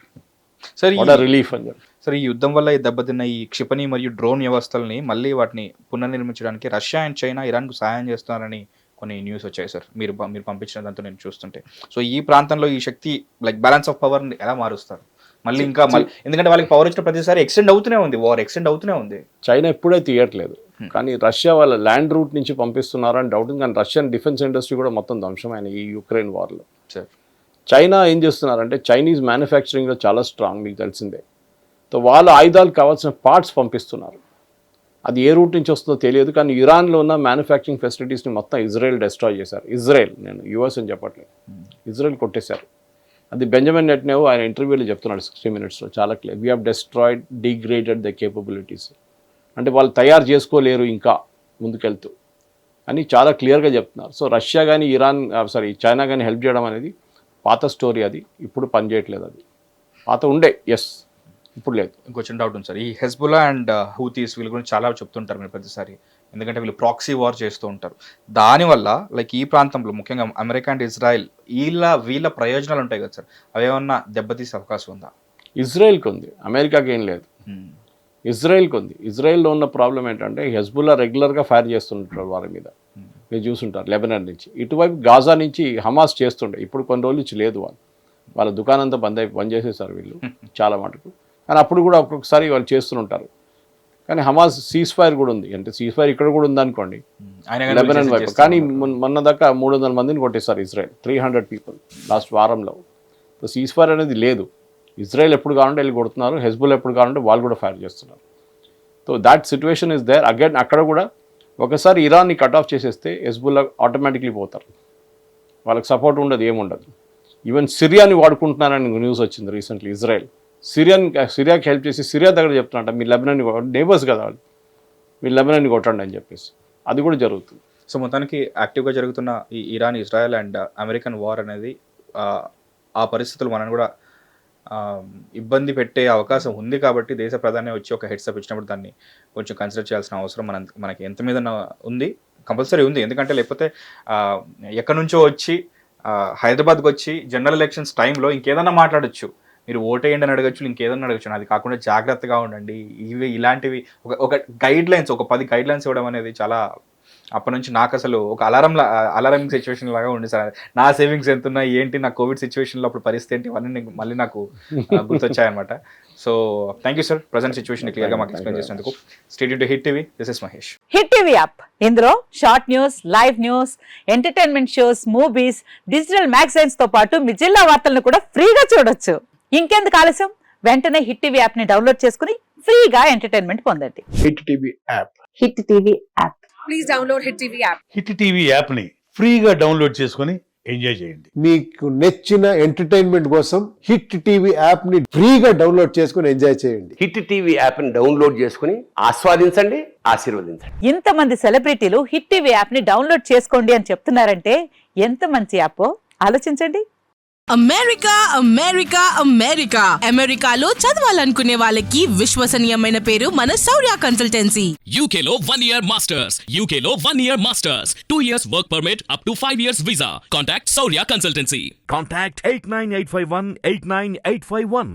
సార్ రిలీఫ్ అని చెప్పి. సార్ ఈ యుద్ధం వల్ల ఈ దెబ్బతిన్న ఈ క్షిపణి మరియు డ్రోన్ వ్యవస్థల్ని మళ్ళీ వాటిని పునర్నిర్మించడానికి రష్యా అండ్ చైనా ఇరాన్కు సహాయం చేస్తున్నారని కొన్ని న్యూస్ వచ్చాయి సార్, మీరు పంపించిన దాంతో నేను చూస్తుంటే. సో ఈ ప్రాంతంలో ఈ శక్తి లైక్ బ్యాలెన్స్ ఆఫ్ పవర్ని ఎలా మారుస్తారు మళ్ళీ ఇంకా ఎందుకంటే వాళ్ళకి పవర్ ఇచ్చిన ప్రతిసారి ఎక్స్టెండ్ అవుతూనే ఉంది, వార్ ఎక్స్టెండ్ అవుతూనే ఉంది. చైనా ఎప్పుడే తీయట్లేదు, కానీ రష్యా వాళ్ళ ల్యాండ్ రూట్ నుంచి పంపిస్తున్నారని డౌట్ ఉంది. కానీ రష్యన్ డిఫెన్స్ ఇండస్ట్రీ కూడా మొత్తం ధ్వంసమైన ఈ యుక్రెయిన్ వార్లో. సార్ చైనా ఏం చేస్తున్నారంటే చైనీస్ మ్యానుఫ్యాక్చరింగ్లో చాలా స్ట్రాంగ్, మీకు తెలిసిందే. సో వాళ్ళ ఆయుధాలకు కావాల్సిన పార్ట్స్ పంపిస్తున్నారు. అది ఏ రూట్ నుంచి వస్తుందో తెలియదు, కానీ ఇరాన్లో ఉన్న మ్యానుఫ్యాక్చరింగ్ ఫెసిలిటీస్ని మొత్తం ఇజ్రాయెల్ డెస్ట్రాయ్ చేశారు. ఇజ్రాయెల్, నేను యూఎస్ అని చెప్పట్లేదు, ఇజ్రాయెల్ కొట్టేశారు. అది బెంజమిన్ నెటన్యాహు ఆయన ఇంటర్వ్యూలో చెప్తున్నాడు 60 Minutesలో చాలా clear. We have destroyed, degraded the capabilities. అంటే వాళ్ళు తయారు చేసుకోలేరు ఇంకా ముందుకెళ్తూ అని చాలా క్లియర్గా చెప్తున్నారు. సో రష్యా కానీ చైనా కానీ హెల్ప్ చేయడం అనేది పాత స్టోరీ, అది ఇప్పుడు పనిచేయట్లేదు. అది పాత ఉండే, ఎస్, ఇప్పుడు లేదు. ఇంకొంచెం డౌట్ ఉంది సార్, ఈ హెజ్బుల్లా అండ్ హూతీస్ వీళ్ళ గురించి చాలా చెప్తుంటారు మీరు ప్రతిసారి, ఎందుకంటే వీళ్ళు ప్రాక్సీ వార్ చేస్తూ ఉంటారు. దానివల్ల లైక్ ఈ ప్రాంతంలో ముఖ్యంగా అమెరికా అండ్ ఇజ్రాయెల్ వీళ్ళ ప్రయోజనాలు ఉంటాయి కదా సార్, అవేమన్నా దెబ్బతీసే అవకాశం ఉందా? ఇజ్రాయెల్కి ఉంది, అమెరికాకి ఏం లేదు. ఇజ్రాయెల్కి ఉంది. ఇజ్రాయెల్లో ఉన్న ప్రాబ్లం ఏంటంటే హెజ్బుల్లా రెగ్యులర్గా ఫైర్ చేస్తుంటారు వారి మీద, మీరు చూసుంటారు. లెబనాన్ నుంచి ఇటువైపు గాజా నుంచి హమాస్ చేస్తుండే, ఇప్పుడు కొన్ని రోజులు నుంచి లేదు. వాళ్ళ దుకాణం అంతా బంద్ చేసేసారు వీళ్ళు చాలా మటుకు. కానీ అప్పుడు కూడా ఒక్కొక్కసారి వాళ్ళు చేస్తుంటారు. కానీ హమాస్ సీజ్ ఫైర్ కూడా ఉంది, అంటే సీజ్ ఫైర్ ఇక్కడ కూడా ఉందనుకోండి లెబనాన్ వైపు. కానీ మొన్న దాకా 300 మందిని కొట్టేశారు ఇజ్రాయెల్, 300 people లాస్ట్ వారంలో. సో సీజ్ ఫైర్ అనేది లేదు. ఇజ్రాయెల్ ఎప్పుడు కావాలంటే వెళ్ళి కొడుతున్నారు, హెజ్బుల్ ఎప్పుడు కావాలంటే వాళ్ళు కూడా ఫైర్ చేస్తున్నారు. So that situation is there again. అక్కడ కూడా ఒకసారి ఇరాన్ని కట్ ఆఫ్ చేసేస్తే హెజ్బుల్లా ఆటోమేటిక్లీ పోతారు, వాళ్ళకి సపోర్ట్ ఉండదు, ఏముండదు. ఈవెన్ సిరియాని వాడుకుంటున్నారని న్యూస్ వచ్చింది రీసెంట్లీ. ఇజ్రాయెల్ సిరియాకి హెల్ప్ చేసి సిరియా దగ్గర చెప్తున్నట్ట మీ లెబనాన్ని నేబర్స్ కదా వాళ్ళు, మీ లెబనాన్ని కొట్టండి అని చెప్పేసి, అది కూడా జరుగుతుంది. సో మొత్తానికి యాక్టివ్గా జరుగుతున్న ఈ Iran, Israel and American war అనేది ఆ పరిస్థితులు మనం కూడా ఇబ్బంది పెట్టే అవకాశం ఉంది. కాబట్టి దేశ ప్రధాని వచ్చి ఒక హెడ్సప్ ఇచ్చినప్పుడు దాన్ని కొంచెం కన్సిడర్ చేయాల్సిన అవసరం మనకి ఎంత మీద ఉంది, కంపల్సరీ ఉంది. ఎందుకంటే లేకపోతే ఎక్కడి నుంచో వచ్చి హైదరాబాద్కి వచ్చి జనరల్ ఎలక్షన్స్ టైంలో ఇంకేదన్నా మాట్లాడచ్చు, మీరు ఓటేయండి అని అడగచ్చు, ఇంకేదన్నా అడగచ్చు. అది కాకుండా జాగ్రత్తగా ఉండండి, ఇలాంటివి ఒక గైడ్ లైన్స్, ఒక 10 గైడ్ లైన్స్ ఇవ్వడం అనేది చాలా, అప్పటి నుంచి నాకు అసలు ఒక అలారమింగ్ సిచ్యువేషన్ లాగా ఉంది సార్. నా సేవింగ్స్ ఎంత ఉన్నాయి ఏంటి, నా కోవిడ్ సిచ్యువేషన్లో అప్పుడు పరిస్థితి ఏంటి, ఇవన్నీ మళ్ళీ నాకు గుర్తొచ్చాయన్నమాట. So thank you sir, present situation క్లియర్గా మాకు ఎక్స్ప్లెయిన్ చేసినందుకు. Stay tuned to Hit TV, this is Mahesh. Hit TV app, ఇందులో short news, live news, entertainment shows, movies, digital magazines తో పాటు మీ జిల్లా వార్తలను కూడా ఫ్రీగా చూడొచ్చు. ఇంకెందుకు ఆలస్యం, వెంటనే హిట్ టీవీ యాప్ ని డౌన్లోడ్ చేసుకుని ఫ్రీగా ఎంటర్టైన్మెంట్ పొందండి. Hit TV app, hit TV app, please download hit TV app. Hit TV యాప్ని ఫ్రీగా డౌన్లోడ్ చేసుకొని ఎంజాయ్ చేయండి. మీకు నచ్చిన ఎంటర్టైన్మెంట్ కోసం హిట్ టీవీ యాప్ ని ఫ్రీగా డౌన్లోడ్ చేసుకుని ఎంజాయ్ చేయండి. హిట్ టీవీ యాప్ ని డౌన్లోడ్ చేసుకుని ఆస్వాదించండి, ఆశీర్వదించండి. ఇంతమంది సెలబ్రిటీలు హిట్ టీవీ యాప్ ని డౌన్లోడ్ చేసుకోండి అని చెప్తున్నారంటే ఎంత మంచి యాప్ ఆలోచించండి. అమెరికా అమెరికా అమెరికా అమెరికాలో చదవాలనుకునే వాళ్ళకి విశ్వసనీయమైన పేరు మన శౌర్య కన్సల్టెన్సీ. UK లో 1 year masters, UK లో 1 year masters, 2 years work permit up to 5 years visa. Contact Saurya Consultancy. Contact 89851 89851.